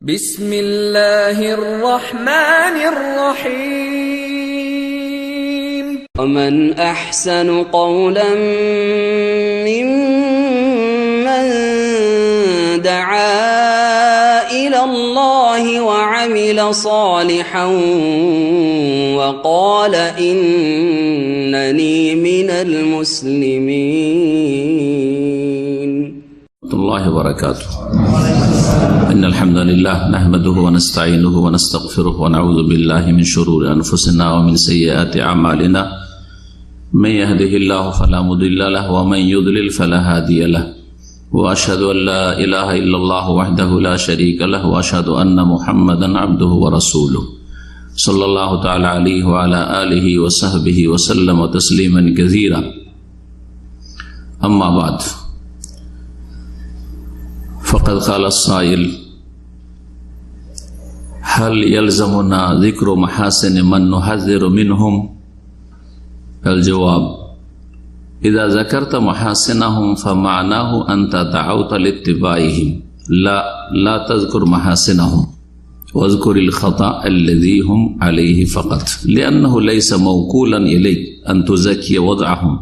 বিসমিল্লাহির রহমানির রহিম। ومن أحسن قولا ممن دعا إلى الله وعمل صالحا وقال إنني من المسلمين. الله وبركاته. إن الحمد لله نحمده ونستعينه ونستغفره ونعوذ بالله من شرور أنفسنا ومن سيئات أعمالنا من يهده الله فلا مضل له ومن يضلل فلا هادي له وأشهد أن لا إله إلا الله وحده لا شريك له وأشهد أن محمدا عبده ورسوله صلى الله تعالى عليه وعلى آله وصحبه وسلم تسليما كثيرا. أما بعد فقد قال السائل هل يلزمنا ذكر محاسن من نحذر منهم؟ الجواب: إذا ذكرت محاسنهم فمعناه أنت دعوت لاتباعهم، لا تذكر محاسنهم واذكر الخطأ الذي هم عليه فقط، لأنه ليس موكولا إليك أن تزكي وضعهم،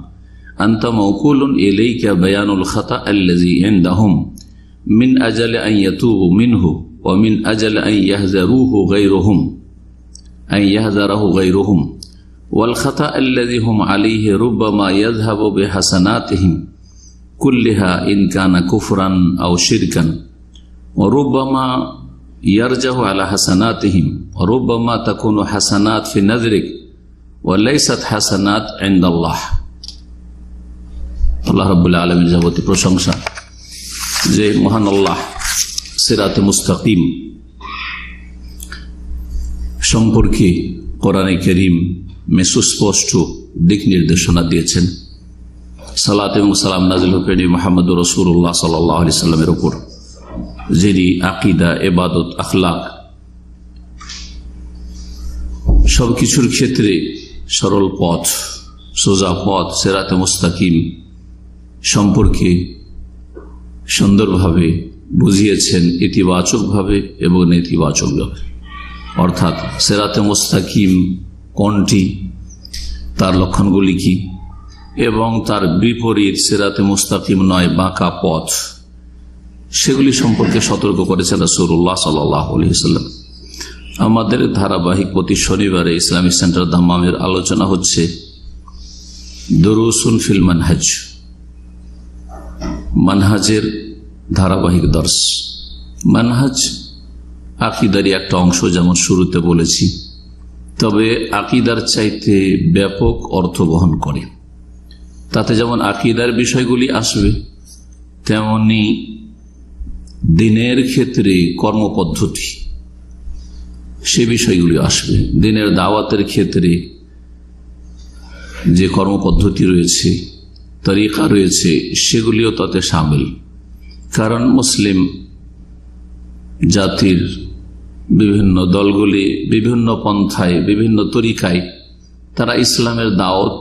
أنت موكول إليك بيان الخطأ الذي عندهم من أجل أن يتوبوا منه ومن أجل أن يحذره غيرهم والخطأ الذي هم عليه ربما يذهب بحسناتهم كلها إن كان كفرا أو شركا، وربما يرجع على حسناتهم، وربما تكون حسنات في نذرك وليست حسنات عند الله. আল্লাহ রাব্বুল আলামিন যাবতীয় প্রশংসা যে মহান আল্লাহ সিরাতে মুস্তাকিম সম্পর্কে কোরআনে কারীম মে সুস্পষ্ট দিক নির্দেশনা দিয়েছেন। সালাত এবং সালাম নাযিল হোক মুহাম্মদুর রাসূলুল্লাহ সাল্লাল্লাহু আলাইহি সাল্লামের উপর, যিনি আকীদা, ইবাদত, আখলাক সবকিছুর ক্ষেত্রে সরল পথ, সোজা পথ সিরাতে মুস্তাকিম সম্পর্কে সুন্দরভাবে বুঝিয়েছেন, ইতিবাচকভাবে এবং নেতিবাচকভাবে। অর্থাৎ সিরাতে মুস্তাকিম কোনটি, তার লক্ষণগুলি কি, এবং তার বিপরীত সিরাতে মুস্তাকিম নয় বাঁকা পথ, সেগুলি সম্পর্কে সতর্ক করেছেন রাসূলুল্লাহ সাল্লাল্লাহু আলাইহি ওয়াসাল্লাম। আমাদের ধারাবাহিক প্রতি শনিবারে ইসলামিক সেন্টার দাম্মামের আলোচনা হচ্ছে দুরুসুন ফিল মানহাজ, মানহাজের ধারাবাহিক দর্শ। মানহাজ আকীদারই একটা অংশ, যেমন শুরুতে বলেছি, তবে আকীদার চাইতে ব্যাপক অর্থ বহন করে। তাতে যেমন আকীদার বিষয়গুলি আসবে, তেমনি দিনের ক্ষেত্রে কর্মপদ্ধতি সে বিষয়গুলি আসবে। দিনের দাওয়াতের ক্ষেত্রে যে কর্মপদ্ধতি রয়েছে, তরিকা রয়েছে, সেগুলিও তাতে শামিল। কারণ মুসলিম জাতির বিভিন্ন দলগুলি বিভিন্ন পন্থায়, বিভিন্ন তরিকায় তারা ইসলামের দাওয়াত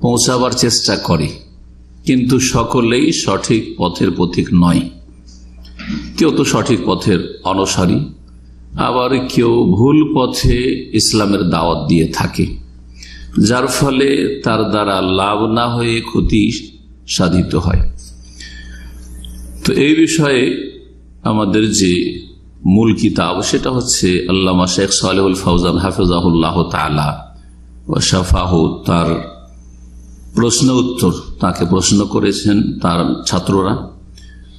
পৌঁছাবার চেষ্টা করে, কিন্তু সকলেই সঠিক পথের পথিক নয়। কেউ তো সঠিক পথের অনুসারী, আবার কেউ ভুল পথে ইসলামের দাওয়াত দিয়ে থাকে, যার ফলে তার দ্বারা লাভ না হয়ে ক্ষতি সাধিত হয়। তো এই বিষয়ে আমাদের যে মূল কিতাব, সেটা হচ্ছে আল্লামা শেখ সালেহুল ফাউজান হাফিজাহুল্লাহ তাআলা ওয়া শাফাহু, তার প্রশ্ন উত্তর, তাকে প্রশ্ন করেছেন তার ছাত্ররা,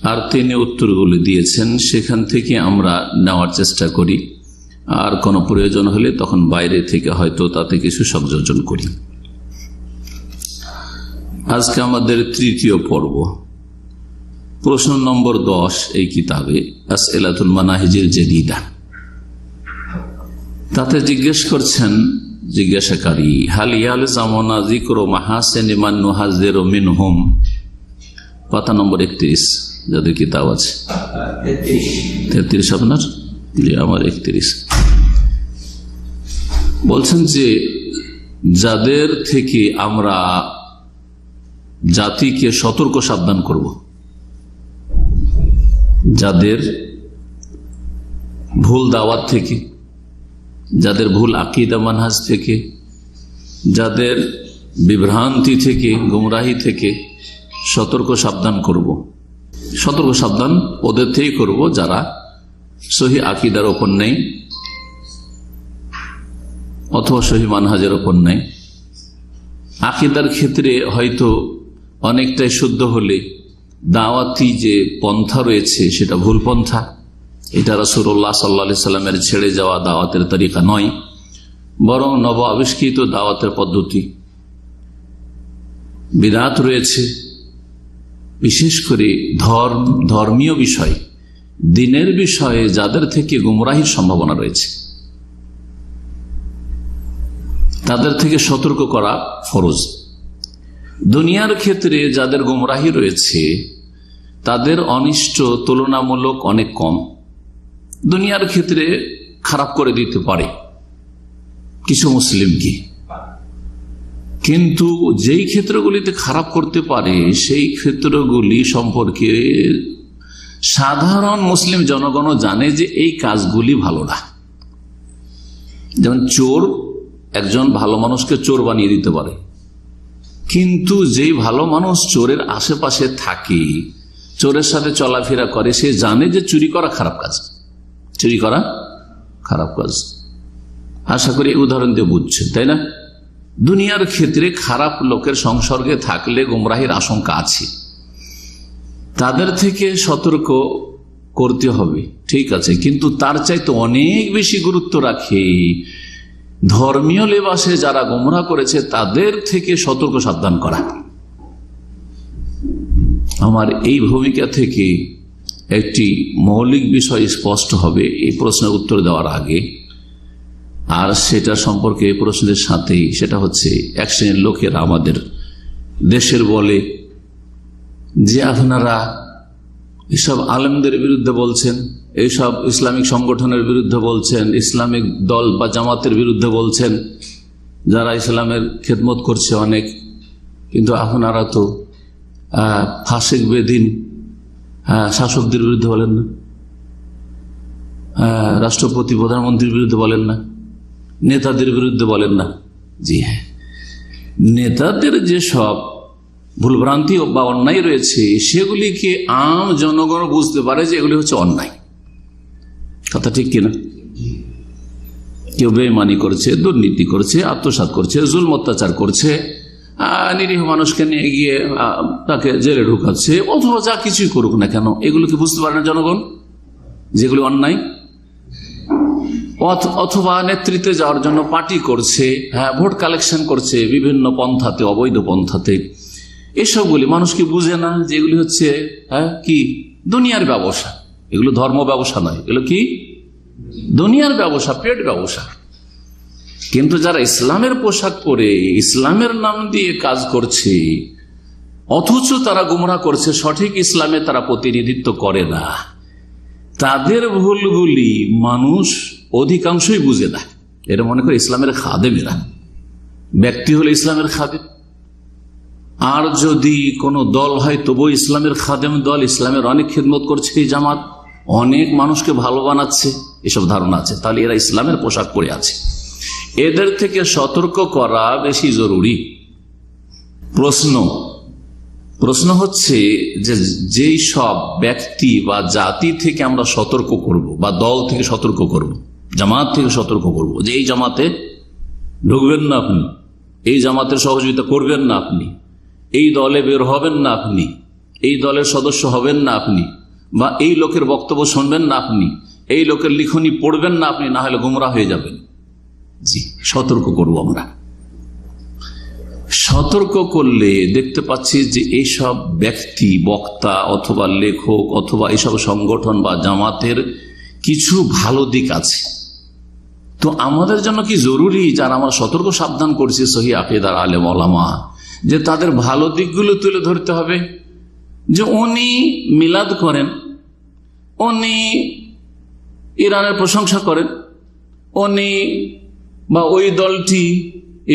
আর তিনি উত্তরগুলি দিয়েছেন। সেখান থেকে আমরা নেওয়ার চেষ্টা করি, আর কোনো প্রয়োজন হলে তখন বাইরে থেকে হয়তো তাতে কিছু সংযোজন করি। আজকে আমাদের তৃতীয় পর্ব, প্রশ্ন নম্বর 10 এই কিতাবে, আসইলাতুল মানাহিজিল জাদীদা। তাতে জিজ্ঞেস করছেন জিজ্ঞাসাকারী, হাল ইয়ালজামুনা যিকরু মাহাসিনি মান নুহাযযিরু মিনহুম। পাতা নম্বর 31, যাদের কিতাব আছে 33 আপনার, জি আমার 31। বলছেন যে যাদের থেকে আমরা জাতিকে সতর্ক সাবধান করব, যাদের ভুল দাওয়াত থেকে, যাদের ভুল আকীদা মানহাজ থেকে, যাদের বিভ্রান্তি থেকে, গুমরাহি থেকে সতর্ক সাবধান করব। সতর্ক সাবধান ওদের থেকেই করব যারা সহি আকীদার ওপর নেই অথবা সহি মানহাজের ওপর নেই। আকীদার ক্ষেত্রে হয়তো অনেকটাই শুদ্ধ হলে দাওয়াতি যে পন্থা রয়েছে সেটা ভুল পন্থা, এটা রাসূলুল্লাহ সাল্লাল্লাহু আলাইহি সাল্লামের ছেড়ে যাওয়া দাওয়াতের তরিকা নয়, বরং নব আবিষ্কৃত দাওয়াতের পদ্ধতি। বিদআত রয়েছে, বিশেষ করে ধর্মীয় বিষয়, দ্বীনের বিষয়ে যাদের থেকে গুমরাহির সম্ভাবনা রয়েছে তাদের থেকে সতর্ক করা ফরজ। দুনিয়ার ক্ষেত্রে যাদের গুমরাহি রয়েছে তাদের অনিষ্ট তুলনামূলক অনেক কম। দুনিয়ার ক্ষেত্রে খারাপ করে দিতে পারে কিছু মুসলিমকে, কিন্তু যেই ক্ষেত্রগুলিতে খারাপ করতে পারে সেই ক্ষেত্রগুলি সম্পর্কে সাধারণ মুসলিম জনগণও জানে যে এই কাজগুলি ভালো না। যেমন চোর একজন ভালো মানুষকে চোর বানিয়ে দিতে পারে, কিন্তু যেই ভালো মানুষ চোরের আশেপাশে থাকে, চোরের সাথে চলাফেরা করে, সে জানে যে চুরি করা খারাপ কাজ, চুরি করা খারাপ কাজ। আশা করি এই উদাহরণ দিয়ে বুঝছেন, তাই না? দুনিয়ার ক্ষেত্রে খারাপ লোকের সংসর্গে থাকলে গুমরাহির আশঙ্কা আছে, তাদের থেকে সতর্ক করতে হবে, ঠিক আছে, কিন্তু তার চাইতে অনেক বেশি গুরুত্ব রাখে ধর্মীয় লেবাসে যারা গুমরাহ করেছে তাদের থেকে সতর্ক সাবধান করা। আমার এই ভূমিকা থেকে একটি মৌলিক বিষয় স্পষ্ট হবে এই প্রশ্নের উত্তর দেওয়ার আগে, আর সেটা সম্পর্কে এই প্রশ্নের সাথেই, সেটা হচ্ছে এক শ্রেণীর লোকেরা আমাদের দেশের বলে যে আপনারা এসব আলেমদের বিরুদ্ধে বলছেন, এইসব ইসলামিক সংগঠনের বিরুদ্ধে বলছেন, ইসলামিক দল বা জামাতের বিরুদ্ধে বলছেন যারা ইসলামের খেদমত করছে অনেক, কিন্তু আপনারা তো ফাসিক বেদিন শাসকদের বিরুদ্ধে বলেন না, রাষ্ট্রপতি প্রধানমন্ত্রীর বিরুদ্ধে বলেন না, নেতাদের বিরুদ্ধে বলেন না। জি হ্যাঁ, নেতাদের যে সব ভুলভ্রান্তি বা অন্যায় রয়েছে সেগুলিকে আম জনগণ বুঝতে পারে যে এগুলি হচ্ছে অন্যায়। কথা ঠিক কিনা? কেউ বেঈমানি করছে, দুর্নীতি করছে, আত্মসাৎ করছে, জুলম অত্যাচার করছে, নিরীহ মানুষকে নিয়ে গিয়ে তাকে জেলে ঢুকাচ্ছে, অথবা যা কিছুই করুক না কেন, এগুলোকে বুঝতে পারে না জনগণ যেগুলি অন্যায়। অথবা নেতৃত্বে যাওয়ার জন্য পার্টি করছে, ভোট কালেকশন করছে বিভিন্ন পন্থাতে, অবৈধ পন্থাতে, এসবগুলি মানুষ কি বুঝে না যে এগুলি হচ্ছে কি দুনিয়ার ব্যবসা, এগুলো ধর্ম ব্যবসা নয়, এগুলো কি দুনিয়ার ব্যবসা, পেট ব্যবসা। কিন্তু যারা ইসলামের পোশাক পরে ইসলামের নাম দিয়ে কাজ করছে অথচ তারা গুমরাহ করছে, সঠিক ইসলামে তারা প্রতিনিধিত্ব করে না, তাদের ভুলগুলি মানুষ অধিকাংশই বুঝে না। এটা মনে করে ইসলামের খাদেমেরা, ব্যক্তি হলে ইসলামের খাদেম, আর যদি কোনো দল হয় তবু ইসলামের খাদেম দল, ইসলামের অনেক খেদমত করছে এই জামাত, অনেক মানুষকে ভালো বানাচ্ছে, এসব ধারণা আছে, তাহলে এরা ইসলামের পোশাক পরে আছে। এদের থেকে সতর্ক করা বেশি জরুরি। প্রশ্ন হচ্ছে যে যেই সব ব্যক্তি বা জাতি থেকে আমরা সতর্ক করব, বা দল থেকে সতর্ক করব, জামাত থেকে সতর্ক করব যে এই জামাতে ঢুকবেন না আপনি, এই জামাতের সহযোগিতা করবেন না আপনি, এই দলে বের হবেন না আপনি, এই দলের সদস্য হবেন না আপনি, বা এই লোকের বক্তব্য শুনবেন না আপনি, এই লোকের লিখনি পড়বেন না আপনি, না হলে গুমরাহ হয়ে যাবেন। জি, সতর্ক করব আমরা। সতর্ক করলে দেখতে পাচ্ছি যে এইসব ব্যক্তি, বক্তা অথবা লেখক অথবা এইসব সংগঠন বা জামাতের কিছু ভালো দিক আছে। তো আমাদের জন্য কি জরুরি, যারা আমরা সতর্ক সাবধান করছি সহি আকীদার আলেম ওলামা, যে তাদের ভালো দিকগুলো তুলে ধরতে হবে। যে উনি মিলাদ করেন, উনি ইরানের প্রশংসা করেন, উনি বা ওই দলটি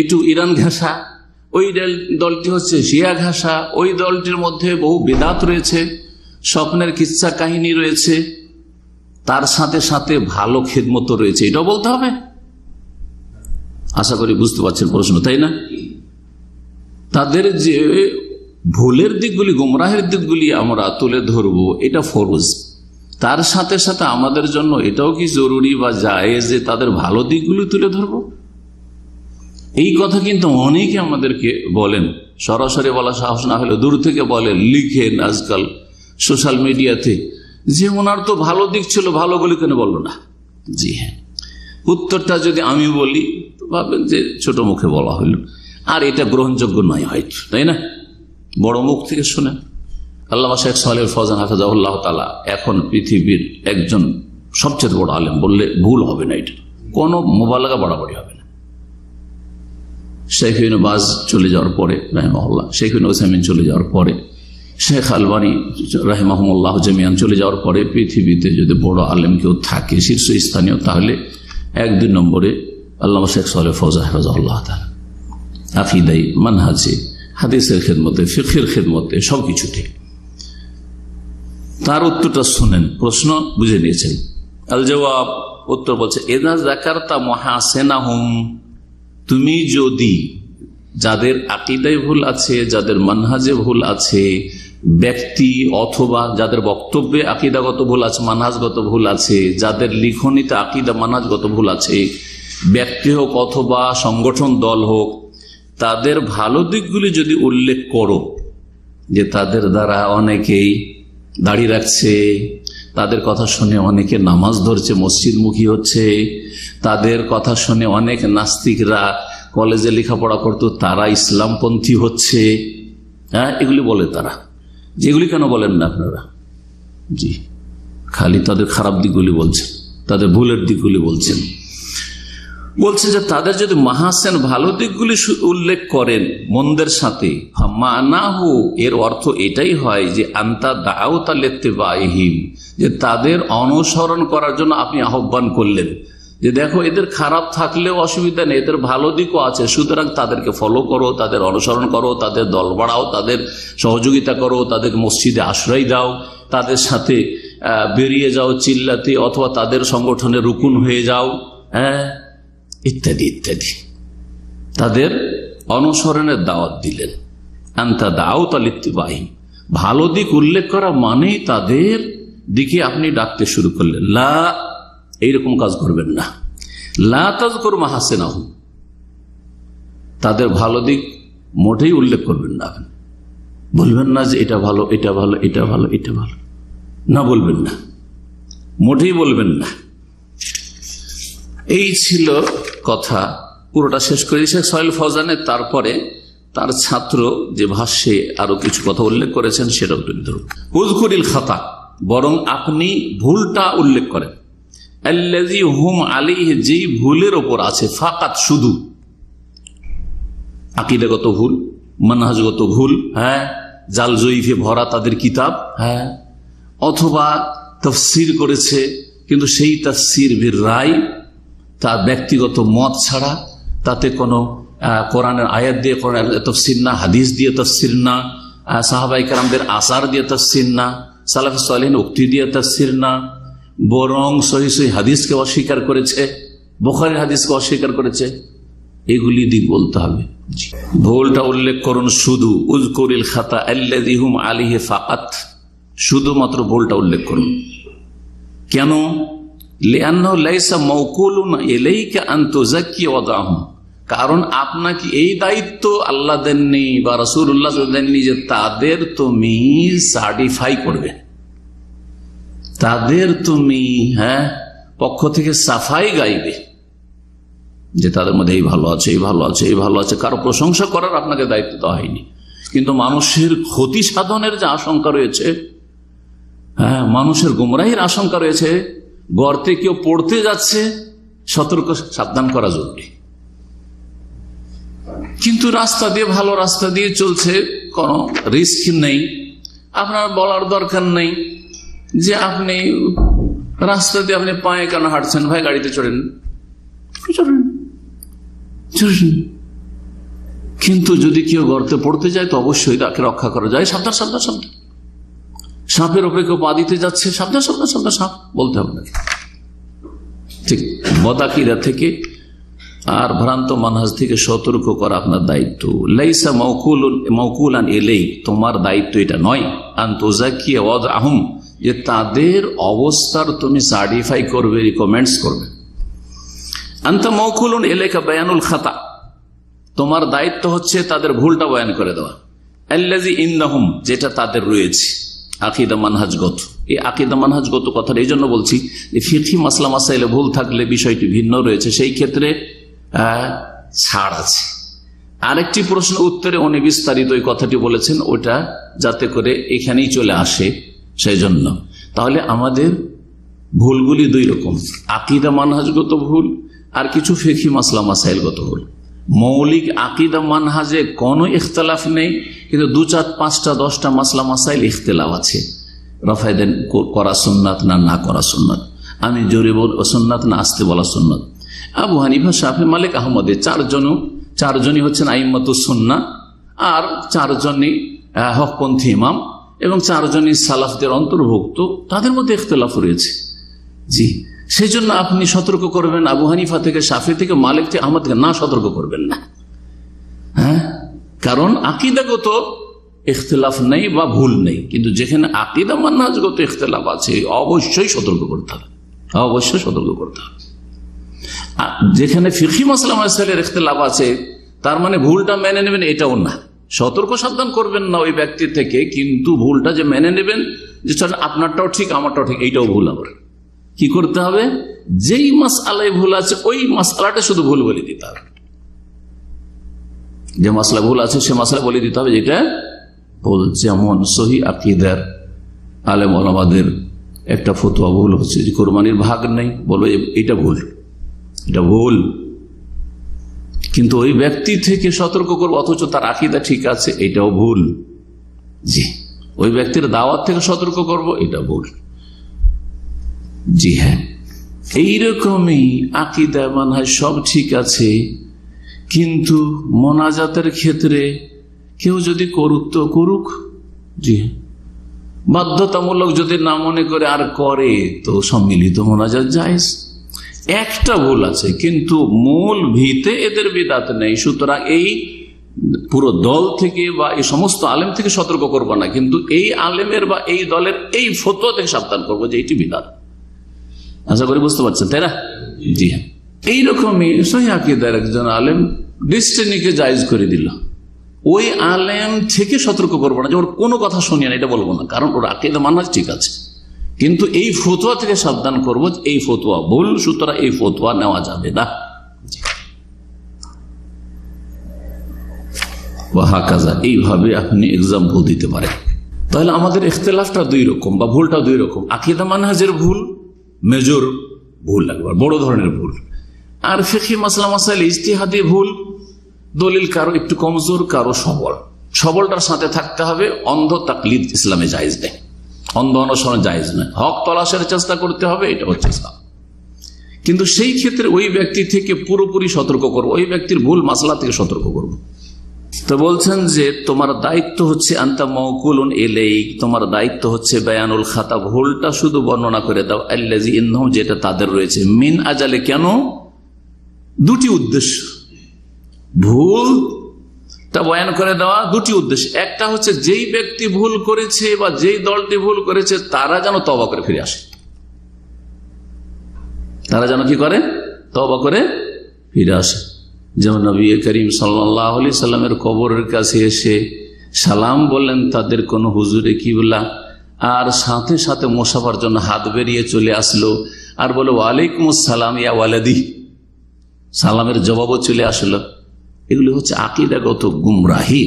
একটু ইরান ঘেঁষা, ওই দলটি হচ্ছে শিয়া ঘেঁষা, ওই দলটির মধ্যে বহু বিদআত রয়েছে, স্বপ্নের কিচ্ছা কাহিনী রয়েছে, তার সাথে সাথে ভালো খেদমত রয়েছে, এটাও বলতে হবে। আশা করি বুঝতে পারছেন প্রশ্ন, তাই না? তাদের যে ভুলের দিকগুলি, গুমরাহের দিকগুলি আমরা তুলে ধরবো, এটা ফরজ। তার সাথে সাথে আমাদের জন্য এটাও কি জরুরি বা জায়েজ যে তাদের ভালো দিকগুলি তুলে ধরবো? এই কথা কিন্তু অনেকে আমাদেরকে বলেন, সরাসরি বলা সাহস না হলে দূর থেকে বলেন, লিখেন আজকাল সোশ্যাল মিডিয়াতে, যে ওনার তো ভালো দিক ছিল, ভালোগুলি কেন বললো না? জি হ্যাঁ, উত্তরটা যদি আমি বলি তো ভাববেন যে ছোট মুখে বলা হইল, আর এটা গ্রহণযোগ্য নয় হয়তো, তাই না? বড় মুখ থেকে শুনে। আল্লামা শেখ সালেহ ফৌজান হাফিজাহুল্লাহ তাআলা এখন পৃথিবীর একজন সবচেয়ে বড় আলেম বললে ভুল হবে না, এটা কোনো মোবালাগা বাড়াবাড়ি হবে না। শেখ ইবনে বাজ চলে যাওয়ার পরে রাহিমাহুল্লাহ, শেখ ইবনে উসাইমিন চলে যাওয়ার পরে, শেখ আলবানী রাহিমাহুমুল্লাহ জামিয়ান চলে যাওয়ার পরে পৃথিবীতে যদি বড় আলেম কেউ থাকে শীর্ষস্থানীয়, তাহলে 1-2 নম্বরে আল্লামা শেখ সালেহ ফৌজান হাফিজাহুল্লাহ তাআলা। আকিদাই, মানহাজে, হাদিসের খেদমতে, ফিকহের খেদমতে, সবকিছুতে। তার উত্তরটা শুনেন, প্রশ্ন বুঝে নিয়েছেন। আল জবাব, উত্তর বলছে, এদা যাকারতা মুহাসিনাহুম, তুমি যদি যাদের আকীদায় ভুল আছে, যাদের মানহাজে ভুল আছে, ব্যক্তি অথবা যাদের বক্তব্যে আকীদাগত ভুল আছে, মানহাজগত ভুল আছে, যাদের লিখনিতে আকীদা মানহাজগত ভুল আছে, ব্যক্তি হোক অথবা সংগঠন দল হোক, তাদের ভালো দিকগুলি যদি উল্লেখ করো, যে তাদের দ্বারা অনেকেই দাড়ি রাখছে, তাদের কথা শুনে অনেকে নামাজ ধরছে, মসজিদমুখী হচ্ছে, তাদের কথা শুনে অনেক নাস্তিকরা কলেজে লেখাপড়া করতো তারা ইসলামপন্থী হচ্ছে, হ্যাঁ, এগুলি বলে তারা। যেগুলি কেন বলেন না আপনারা? জি, খালি তাদের খারাপ দিকগুলি বলছেন, তাদের ভুলের দিকগুলি বলছেন। বলছে যে তাদের যদি মাহাসেন ভালো দিকগুলি উল্লেখ করেন মন্দের সাথে, মানাহু, এর অর্থ এটাই হয় যে আন্তা দাউতা লিত্তিবাইহিম, যে তাদের অনুসরণ করার জন্য আপনি আহ্বান করলেন, যে দেখো এদের খারাপ থাকলেও অসুবিধা নেই, এদের ভালো দিকও আছে, সুতরাং তাদেরকে ফলো করো, তাদের অনুসরণ করো, তাদের দল বাড়াও, তাদের সহযোগিতা করো, তাদের মসজিদে আশ্রয় দাও, তাদের সাথে বেরিয়ে যাও চিল্লাতে, অথবা তাদের সংগঠনে রুকুন হয়ে যাও, হ্যাঁ, ইত্যাদি ইত্যাদি। তাদের অনুসরণের দাওয়াত দিলেন। আনতা দাউতা লিত্তিবাইহিম, ভালো দিক উল্লেখ করা মানেই তাদের দিকে আপনি ডাকতে শুরু করলেন। লা, এইরকম কাজ করবেন না। লা তাযকুর মাহাসিনাহুম, তাদের ভালো দিক মোটেই উল্লেখ করবেন না। বলবেন না যে এটা ভালো, এটা ভালো, এটা ভালো, এটা ভালো, না, বলবেন না, মোটেই বলবেন না। এই ছিল কথা, পুরোটা শেষ করে শেখ সালেহ ফৌজানের। তারপরে তার ছাত্র যে ভাষ্যে আরো কিছু কথা উল্লেখ করেছেন সেটাও তুলে ধরুন। উযকুরিল খাতা, বরং আপনি ভুলটা উল্লেখ করেন। আল্লাযী হুম আলাইহি, যেই ভুলের ওপর আছে, ফাকাত, শুধু আকীদাগত ভুল, মানহাজগত ভুল, হ্যাঁ, জাল জয়ীফে ভরা তাদের কিতাব, হ্যাঁ, অথবা তাফসীর করেছে কিন্তু সেই তাফসীর বির রায়, তার ব্যক্তিগত মত ছাড়া, তাতে কোনো কোরআনের আয়াত দিয়ে কোরআনের তাফসীর না, হাদিস দিয়ে তাফসীর না, সাহাবায়ে কেরামদের আসার দিয়ে তাফসীর না, সালাফে সালেহিন উক্তি দিয়ে তাফসীর না, বরং সহিহ সহিহ হাদিসকে অস্বীকার করেছে, বুখারীর হাদিসকে অস্বীকার করেছে, এগুলি দিক বলতে হবে। ভুলটা উল্লেখ করুন শুধু। উযকুরিল খাতা আল্লাযী হুম আলাইহি ফাকাত, শুধুমাত্র ভুলটা উল্লেখ করুন। কেন? লিআন্নাহু লাইসা মাওকুলুন ইলাইকা আন তুযাক্কি ওয়াদাহুম, কারণ আপনাকে এই দায়িত্ব আল্লাহ দেননি বা রাসূলুল্লাহ দেননি যে তাদের তুমি সার্টিফাই করবে, তাদের তুমি, হ্যাঁ, পক্ষ থেকে সাফাই গাইবে যে তাদের মধ্যে এই ভালো আছে, এই ভালো আছে, এই ভালো আছে। কারো প্রশংসা করার আপনাকে দায়িত্ব দেওয়া হয়নি। কিন্তু মানুষের ক্ষতি সাধনের যে আশঙ্কা রয়েছে, হ্যাঁ, মানুষের গুমরাহির আশঙ্কা রয়েছে, গর্তে কেউ পড়তে যাচ্ছে, সতর্ক সাবধান করা জরুরি। কিন্তু রাস্তা দিয়ে, ভালো রাস্তা দিয়ে চলছে, কোনো রিস্ক নেই, আপনার বলার দরকার নেই যে আপনি রাস্তা দিয়ে আপনি পায়ে কেন হাঁটছেন, ভাই গাড়িতে চড়েন, কিন্তু যদি কেউ গর্তে পড়তে যায় তো অবশ্যই তাকে রক্ষা করা যায়। সাবধান সাবধান সাবধান, সাপের উপরে কেউ পা দিতে যাচ্ছে, সাবধান সাবধান সাবধান, সাপ বলতে হবে না। ঠিক বদাকিরা থেকে আর ভ্রান্ত মানহাজ থেকে সতর্ক করা আপনার দায়িত্ব। লাইসা মাউকুলান ইলাইক, তোমার দায়িত্ব এটা নয়, আনতুজাকিয়া ওয়াদআহুম, যে তাদের অবস্থার তুমি সার্টিফাই করবে, রিকমেন্ডস করবে। আনতা মাউকুলুন ইলাইকা বায়ানুল খাতা, তোমার দায়িত্ব হচ্ছে তাদের ভুলটা বয়ান করে দেওয়া। আল্লাযী ইন্নাহুম, যেটা তাদের রয়েছে আকীদা মানহাজগত। এই আকীদা মানহাজগত কথাটা এই জন্য বলছি যে ফিকহি মাসলা মাসাইলে ভুল থাকলে বিষয়টি ভিন্ন রয়েছে, সেই ক্ষেত্রে ছাড় আছে। আরেকটি প্রশ্ন উত্তরে উনি বিস্তারিত ওই কথাটি বলেছেন, ওটা যাতে করে এখানেই চলে আসে সেই জন্য। তাহলে আমাদের ভুলগুলি দুই রকম, আকীদা মানহাজগত ভুল আর কিছু ফিকহি মাসলা মাসাইলগত ভুল। মৌলিক আকীদা মানহাজে কোনো ইখতিলাফ নেই, কিন্তু 2, 4, 5টা 10টা মাসলা মাসাইল ইখতিলাফ আছে। রফায়দান করা সুন্নাত না না করা সুন্নাত, আমি জোরে বল সুন্নাত না আস্তে বলা সুন্নাত। আবু হানিফা, শাফি, মালিক, আহমদে চারজনই হচ্ছেন আইম্মাতুস সুন্নাহ, আর 4জনই হকপন্থী ইমাম, এবং 4জনই সালাফদের অন্তর্ভুক্ত। তাদের মধ্যে ইখতিলাফ রয়েছে। জি, সেই জন্য আপনি সতর্ক করবেন আবু হানিফা থেকে, শাফি থেকে, মালিক থেকে, আহমদ থেকে না, সতর্ক করবেন না। হ্যাঁ, কারণ আকীদাগত ইখতিলাফ নেই বা ভুল নেই, কিন্তু যেখানে আকীদা মানহাজগত ইখতিলাফ আছে অবশ্যই সতর্ক করতে হবে, অবশ্যই সতর্ক করতে হবে। যেখানে ফিকহি মাসলা মাসাইলের ইখতিলাফ আছে, তার মানে ভুলটা মেনে নেবেন এটাও না, সতর্ক সাবধান করবেন না ওই ব্যক্তি থেকে, কিন্তু ভুলটা যে মেনে নেবেন যে আপনারটাও ঠিক আমারটাও ঠিক, এইটাও ভুল। আবার কি করতে হবে, যেই মাসআলায় ভুল আছে ওই মাসআলাটা শুধু ভুল বলে দিতে হবে। যে মাসলা ভুল আছে সে মাসলা বলে দিতে হবে যেটা ভুল। যেমন সহি আকীদার আলেম ওলামাদের একটা ফতোয়া ভুল হচ্ছে যে কোরবানির ভাগ নেই, বলবো এটা ভুল, এটা ভুল, কিন্তু ওই ব্যক্তি থেকে সতর্ক করবো, অথচ তার আকীদা ঠিক আছে, এটাও ভুল। জি, ওই ব্যক্তির দাওয়াত থেকে সতর্ক করব, এটা ভুল। জি হ্যাঁ, এইরকমই আকীদা মানহাজ সব ঠিক আছে, কিন্তু মোনাজাতের ক্ষেত্রে কেউ যদি করুক তো করুক, জি, বাধ্যতামূলক যদি না মনে করে আর করে তো সম্মিলিত মোনাজাত জায়েজ। একটা ভুল আছে, কিন্তু মূল ভিতে এদের বিদাত নেই। সুতরাং এই পুরো দল থেকে বা এই সমস্ত আলেম থেকে সতর্ক করবো না, কিন্তু এই আলেমের বা এই দলের এই ফতোয়া থেকে সাবধান করবো যে এটি বিদাত। আশা করি বুঝতে পারছেন, তাই না? জি হ্যাঁ, এইরকমই সহিহ আকীদার একজন আলেম ডিস্টিনিকে জায়েজ করে দিল, ওই আলেম থেকে সতর্ক করবো না যে ওর কোনো কথা শুনিয়ে না, এটা বলবো না, কারণ ওর আকীদা মানহাজ ঠিক আছে, কিন্তু এই ফতোয়া থেকে সাবধান করবো, এই ফতোয়া ভুল, সুতরাং এই ফতোয়া নেওয়া যাবে না। এইভাবে আপনি এক্সাম্পল দিতে পারেন। তাহলে আমাদের ইখতিলাফটা দুই রকম বা ভুলটা দুই রকম, আকীদা মানহাজের ভুল, মেজর ভুল, একবার বড় ধরনের ভুল, আর ফিকহি মাসলা মাসাইল ইজতিহাদি ভুল, দলিল কারো একটু কমজোর, কারো সবল। সবলটার সাথে থাকতে হবে, অন্ধ তাকলিদ ইসলামে জায়েজ নেই, অন্ধ অনুসরণ জায়েজ নয়, হক তলাশের চেষ্টা করতে হবে, এটা হচ্ছে ইসলাম। কিন্তু সেই ক্ষেত্রে ওই ব্যক্তি থেকে পুরোপুরি সতর্ক করবো, ওই ব্যক্তির ভুল মাসলা থেকে সতর্ক করবো। তো বলছেন যে তোমার দায়িত্ব হচ্ছে আনতা মাওকুলুন ইলাইক, তোমার দায়িত্ব হচ্ছে বায়ানুল খাতা, ভুলটা শুধু বর্ণনা করে দাও, আল্লাযী ইন্নাহুম, যেটা তাদের রয়েছে, মিন আজালে, কেন? দুটি উদ্দেশ্য, ভুলটা বয়ান করে দেওয়া দুটি উদ্দেশ্য। একটা হচ্ছে যেই ব্যক্তি ভুল করেছে বা যেই দলটি ভুল করেছে তারা যেন তওবা করে ফিরে আসে, তারা যেন কি করে, তওবা করে ফিরে আসে। যেমন নবী করিম সাল্লাল্লাহু আলাইহি সাল্লামের কবরের কাছে এসে সালাম বললেন তাদের কোন হুজুরে কিবলা, আর সাথে সাথে মোসাফার জন্য হাত বেরিয়ে চলে আসলো আর বলে ওয়ালাইকুম আসসালাম ইয়া ওয়ালাদি, সালামের জবাবও চলে আসলো। এগুলি হচ্ছে আকীদাগত গুমরাহি।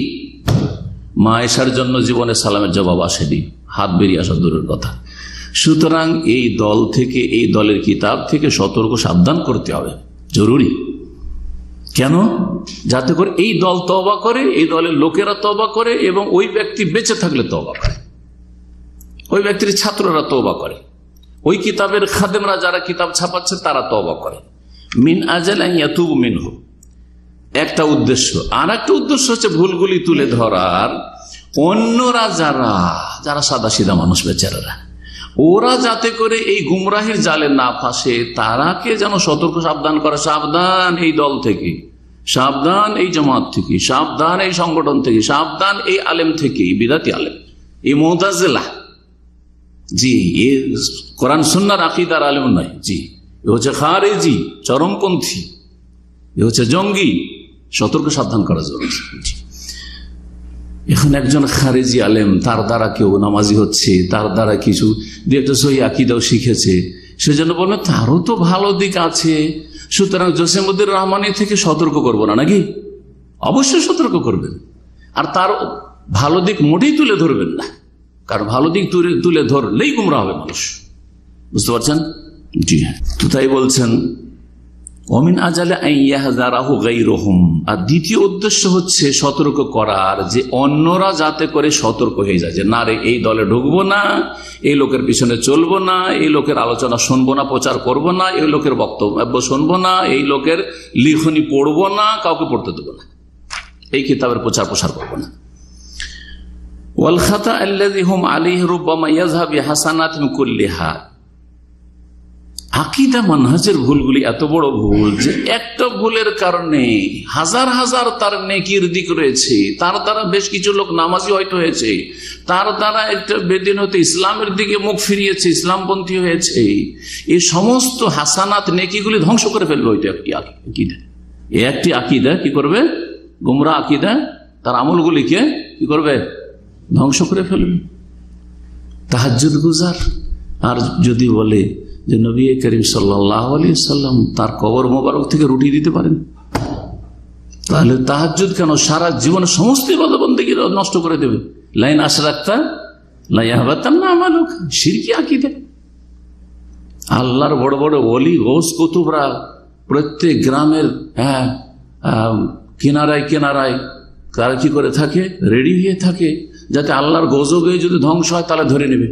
মা আয়েশার জন্য জীবনে সালামের জবাব আসেনি, হাত বেরিয়ে আসা দূরের কথা। সুতরাং এই দল থেকে, এই দলের কিতাব থেকে সতর্ক সাবধান করতে হবে, জরুরি। কেন? যাতে করে এই দল তওবা করে, এই দলের লোকেরা তওবা করে, এবং ওই ব্যক্তি বেঁচে থাকলে তওবা করে, ওই ব্যক্তির ছাত্ররা তওবা করে, ওই কিতাবের খাদেমরা যারা কিতাব ছাপাচ্ছে তারা তওবা করে। মিন আজাল আন ইয়াতুবু মিনহু একটা উদ্দেশ্য, আর একটা উদ্দেশ্য হচ্ছে ভুলগুলি তুলে ধরার, অন্যরা যারা সাদা সিধা মানুষ বেচারারা, ওরা যাতে করে এই গুমরাহির জালে না ফাঁসে তারাকে যেন সতর্ক সাবধান করে, সাবধান এই দল থেকে, সাবধান এই জামাত থেকে, সাবধান এই সংগঠন থেকে, সাবধান এই আলেম থেকে, এই বিদাতি আলেম, এই মুতাজিলা, জি এ কোরআন সুন্নাহর আকীদার আলেম নয়, জি এ হচ্ছে খারেজি চরমপন্থী, এ হচ্ছে জঙ্গি, সতর্ক সাবধান করা জরুরি। এখন একজন খারেজি আলেম, তার দ্বারা কেউ নামাজি হচ্ছে, তার দ্বারা কিছু দু একটা সহি আকীদাও শিখেছে, সেজন্য বলবেন তারও তো ভালো দিক আছে, সুতরাং জসিমউদ্দিন রহমানী থেকে সতর্ক করবো না, নাকি? অবশ্যই সতর্ক করবেন, আর তার ভালো দিক মোটেই তুলে ধরবেন না, কারণ ভালো দিক তুলে ধরলেই গুমরা হবে মানুষ, বুঝতে পারছেন? জি হ্যাঁ, তো তাই বলছেন অমিন আজালে আইয়াহযারাহু গায়রুহুম, আর দ্বিতীয় উদ্দেশ্য হচ্ছে সতর্ক করার, যে অন্যরা যাতে করে সতর্ক হয়ে যায়, যে না রে এই দলে ঢুকবো না, এই লোকের পিছনে চলবো না, এই লোকের আলোচনা শুনবো না, প্রচার করবো না, এই লোকের বক্তব্য শুনবো না, এই লোকের লিখনি পড়বো না, কাউকে পড়তে দেবো না, এই কিতাবের প্রচার প্রসার করবো না। ওয়াল খাতা আল্লাযী হুম আলাইহি রুব্বামা ইয়াযহাবু বিহাসানাতিহিম কুল্লিহা, আকীদা মানহাজের ভুলগুলি এত বড় ভুল যে একটা ভুলের কারণে হাজার হাজার তার নেকির দিক রয়েছে, তার দ্বারা বেশ কিছু লোক নামাজি হয়তো হয়েছে, তার দ্বারা একটা বেদিন হতে ইসলামের দিকে মুখ ফিরিয়েছে, ইসলামপন্থী হয়েছে, এই সমস্ত হাসানাত নেকিগুলি ধ্বংস করে ফেলবে হয়তো একটি আকীদা। একটি আকীদা কি করবে? গুমরাহ আকীদা তার আমলগুলিকে কি করবে? ধ্বংস করে ফেলবে। তাহাজ্জুদ গুজার, আর যদি বলে যে নবী করিম সাল্লাল্লাহু আলাইহি সাল্লাম তার কবর মোবারক থেকে রুটি দিতে পারেন, তাহলে তাহাজ্জুদ কেন? সারা জীবনে সমস্ত ইবাদত বন্দেগী নষ্ট করে দেবে। লাইন আশরাকতা লা ইয়াহবাতান্না আমালুক, শিরকি আকীদা। আল্লাহর বড় বড় ওলি গৌস কুতুবরা প্রত্যেক গ্রামের কিনারায় কিনারায় তারা কি করে থাকে? রেডি হয়ে থাকে, যাতে আল্লাহর গজবে যদি ধ্বংস হয় তাহলে ধরে নেবে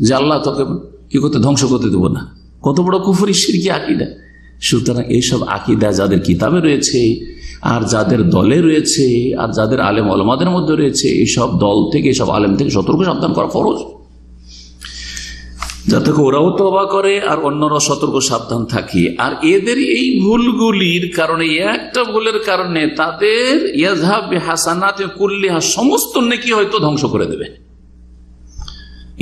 যে আল্লাহ তোকে কি করতে ধ্বংস করতে দেবো না। কত বড় কুফরি শিরকি আকীদা। সুতরাং এইসব আকীদা যাদের কিতাবে রয়েছে, আর যাদের দলে রয়েছে, আর যাদের আলেম ওলামাদের মধ্যে রয়েছে, এইসব দল থেকে, এইসব আলেম থেকে সতর্ক সাবধান করা ফরজ, যাতে ওরাও তওবা করে আর অন্যরাও সতর্ক সাবধান থাকে। আর এদের এই ভুলগুলির কারণে, একটা ভুলের কারণে তাদের ইয়াযহাব বিহাসানাতি কুল্লিহা, সমস্ত নেকি হয়তো ধ্বংস করে দেবে।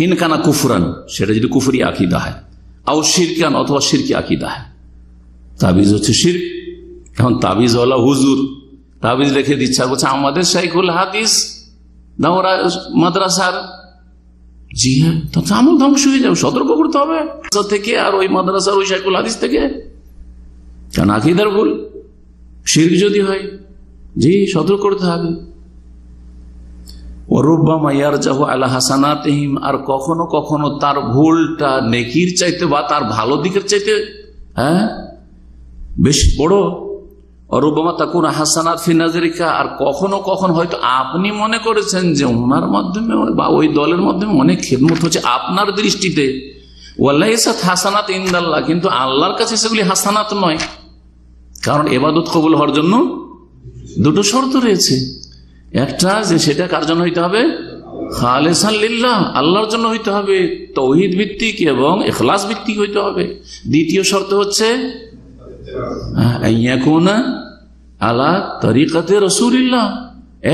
ইনকানা কুফরান, সেটা যদি কুফরি আকীদা হয়, আও শিরকান, অথবা শিরকি আকীদা হয়। তাবিজ হচ্ছে শিরক। এখন তাবিজওয়ালা হুজুর তাবিজ লিখে দিচ্ছে, বলছে আমাদের শাইখুল হাদিস দাওরা মাদ্রাসার, জি হ্যাঁ, তখন আমল ধ্বংস হয়ে যাবে, সতর্ক করতে হবে থেকে, আর ওই মাদ্রাসার ওই শাইখুল হাদিস থেকে, কারণ আকীদার ভুল, শিরক যদি হয়, জি সতর্ক করতে হবে। ওরুব্বামা ইয়ারজাহু আলা হাসানাতিহিম, আর কখনো কখনো তার ভুলটা নেকির চাইতে বা তার ভালো দিকের চাইতে বেশ বড়। ওরুব্বামা তাকুনা হাসানাত ফি নাজরিকা, আর কখনো কখনো হয়তো আপনি মনে করেছেন যে ওনার মাধ্যমে বা ওই দলের মাধ্যমে অনেক খেদমত হচ্ছে আপনার দৃষ্টিতে, ওয়ালাইসাত হাসানাত ইনদাল্লাহ, কিন্তু আল্লাহর কাছে সেগুলি হাসানাত নয়। কারণ ইবাদত কবুল হওয়ার জন্য দুটো শর্ত রয়েছে। একটা, যে সেটা কার জন্য হইতে হবে? খালিসান লিল্লাহ, আল্লাহর জন্য হইতে হবে, তাওহীদ ভিত্তিক এবং ইখলাস ভিত্তিক হইতে হবে। দ্বিতীয় শর্ত হচ্ছে আইয়াকুনা আলা তরিকাতে রাসূলুল্লাহ,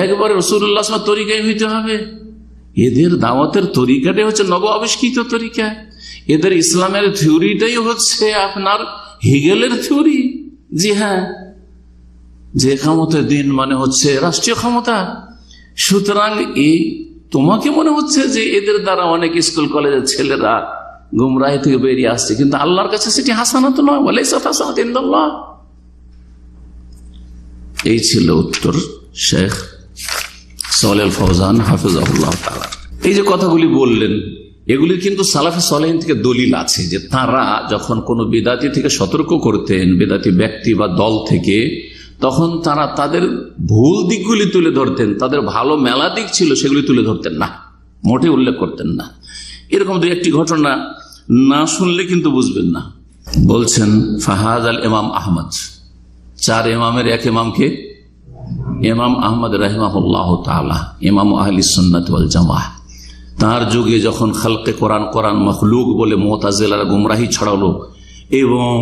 একবারে রাসূলুল্লাহ সাল্লাল্লাহু আলাইহি তরিকায় হইতে হবে। এদের দাওয়াতের তরিকাটাই হচ্ছে নব আবিষ্কৃত তরিকা, এদের ইসলামের থিওরিটাই হচ্ছে আপনার হেগেলের থিওরি। জি হ্যাঁ, যে ক্ষমতার দিন মানে হচ্ছে রাষ্ট্রীয় ক্ষমতা। সুতরাং এই তোমাকে মনে হচ্ছে যে এদের দ্বারা অনেক স্কুল কলেজের ছেলেরা গুমরাহি থেকে বেরিয়ে আসছে, কিন্তু আল্লাহর কাছে সেটি হাসানাত নয়, ওয়ালাইসাত হাসানাত ইনদাল্লাহ। এই ছিল উত্তর শেখ সালেহ ফৌজান হাফিজাহুল্লাহ তাআলা। এই যে কথাগুলি বললেন, এগুলি কিন্তু সালাফে সালেহিন থেকে দলিল আছে যে তারা যখন কোনো বিদাতি থেকে সতর্ক করতেন, বিদাতি ব্যক্তি বা দল থেকে, তখন তারা তাদের ভুল দিকগুলি তুলে ধরতেন, তাদের ভালো মেলা দিক ছিল সেগুলি তুলে ধরতেন না, মোটে উল্লেখ করতেন না। এরকম দু একটি ঘটনা না শুনলে কিন্তু বুঝবেন না। বলছেন ফাহাজ আল ইমাম আহমদ, 4 ইমামের 1 ইমামকে ইমাম আহমদ রাহিমাহুল্লাহ তাআলা, ইমাম আহলিস সুন্নাত ওয়াল জামাআহ, তার যুগে যখন খালকে কোরআন মখলুক বলে মুতাজিলারা গুমরাহি ছড়ালো এবং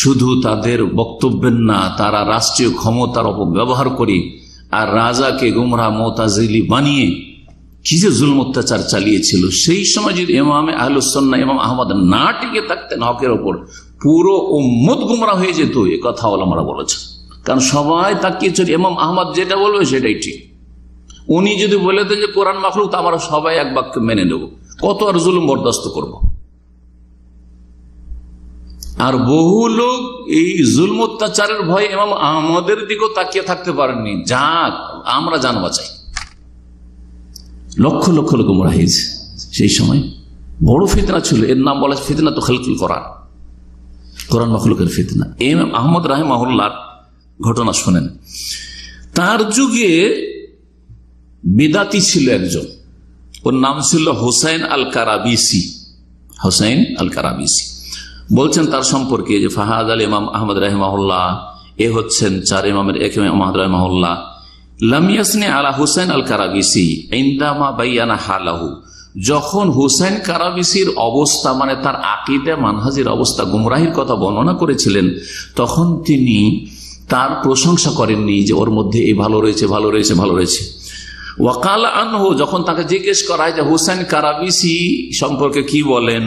শুধু তাদের বক্তব্যের না, তারা রাষ্ট্রীয় ক্ষমতার অপব্যবহার করে আর রাজাকে গুমরাহ মুতাজিলি বানিয়ে কি যে জুলম অত্যাচার চালিয়েছিল, সেই সময় যদি ইমামে আহলুস সুন্নাহ ইমাম আহমদ না টিকে থাকতেন হকের ওপর, পুরো উম্মত গুমরাহ হয়ে যেত। এ কথা ওলামারা বলেছেন। কারণ সবাই তাকিয়ে চলে ইমাম আহমদ যেটা বলবে সেটাই ঠিক। উনি যদি বলে দেন যে কোরআন মাখলুক, তা আমরা সবাই এক বাক্যে মেনে নেব, কত আর জুলুম বরদাস্ত করব। আর বহু লোক এই জুলম অত্যাচারের ভয়ে ইমাম আহমদের দিকেও তাকিয়ে থাকতে পারেননি। যাক, আমরা জান বাঁচাই। লক্ষ লক্ষ লোক গুমরাহ হয়েছে। সেই সময় বড় ফিতনা ছিল, এর নাম বলা ফিতনা তো খালকুল কোরআন মাখলুকের ফিতনা। ইমাম আহমদ রাহিমাহুল্লাহর ঘটনা শোনেন। তার যুগে বিদাতি ছিল একজন, ওর নাম ছিল হুসাইন আল কারাবিসি। হুসাইন আল কারাবিসি বলছেন তার সম্পর্কে যে ফাহাদ আল ইমাম আহমদ রাহিমাহুল্লাহ, এ হচ্ছেন চার ইমামের এক ইমাম আহমদ রাহিমাহুল্লাহ, লাম ইয়াসনি আলা হুসাইন আল কারাবিসি ইনদামা বাইয়ানা হালাহু। যখন হুসাইন কারাবিসির অবস্থা, মানে তার আকীদা মানহাজের অবস্থা, গুমরাহির কথা বর্ণনা করেছিলেন, তখন তিনি তার প্রশংসা করেননি যে ওর মধ্যে এই ভালো রয়েছে, ভালো রয়েছে, ভালো রয়েছে। ওয়াকাল আনহু, যখন তাকে জিজ্ঞেস করা হয় যে হুসাইন কারাবিসি সম্পর্কে কি বলেন,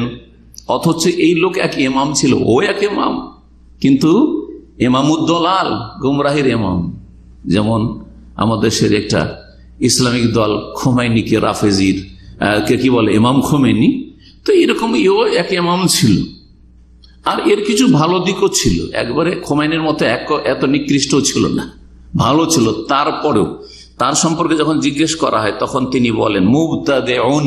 অথচ এই লোক এক ইমাম ছিল, ও এক ইমাম, কিন্তু ইমামুদ্দলাল, গুমরাহির ইমাম। যেমন আমাদের দেশের একটা ইসলামিক দল খোমেনিকে রাফেজির কে কি বলে, ইমাম খোমেনি, তো এরকম এও এক ইমাম ছিল। আর এর কিছু ভালো দিকও ছিল, একবারে খোমেনির মতো এত নিকৃষ্ট ছিল না, ভালো ছিল। তারপরেও তার সম্পর্কে যখন জিজ্ঞেস করা হয় তখন তিনি বলেন মুবতাদিউন,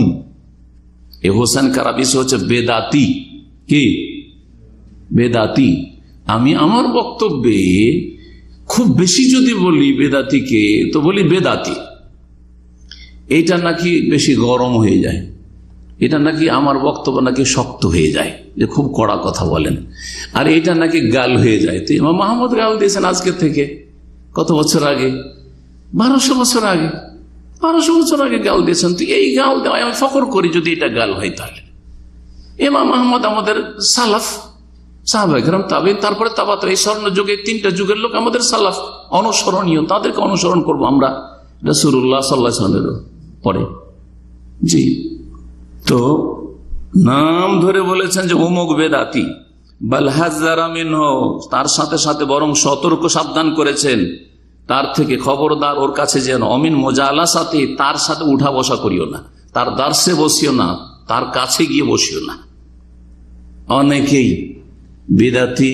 এ হোসেন কারাবিসি হচ্ছে বেদাতি। কি বেদাতি? আমি আমার বক্তব্যে খুব বেশি যদি বলি বেদাতিকে, তো বলি বেদাতি। এটা নাকি বেশি গরম হয়ে যায়, এটা নাকি আমার বক্তব্য নাকি শক্ত হয়ে যায়, যে খুব কড়া কথা বলেন, আর এটা নাকি গাল হয়ে যায়। তো ইমাম আহমদ গাল দিয়েছেন আজকে থেকে কত বছর আগে, 1200 বছর আগে, 1200 বছর আগে গাল দিয়েছেন। তো এই গাল দেওয়া আমি ফখর করি, যদি এটা গাল হয় তাহলে ইমাম আহমদ আমাদের সালাফ, সাহাবায়ে কেরাম, তাবেঈন, তারপরে তাবাত, এই স্বর্ণ যুগে 3টা যুগের লোক আমাদের সালাফ, অনুসরণীয়, তাদেরকে অনুসরণ করব আমরা রাসূলুল্লাহ সাল্লাল্লাহু আলাইহি ওয়াসাল্লামের পরে। জি, তো নাম ধরে বলেছেন যে অমুক বেদাতি, বাল হাযারা মিনহু, তার সাথে সাথে বরং সতর্ক সাবধান করেছেন তার থেকে, খবরদার ওর কাছে যেন, অমিন মুজালাসাতি, তার সাথে উঠা বসা করিও না, তার দার্সে বসিও না, তার কাছে গিয়ে বসিও না। অনেকেই বিদাতি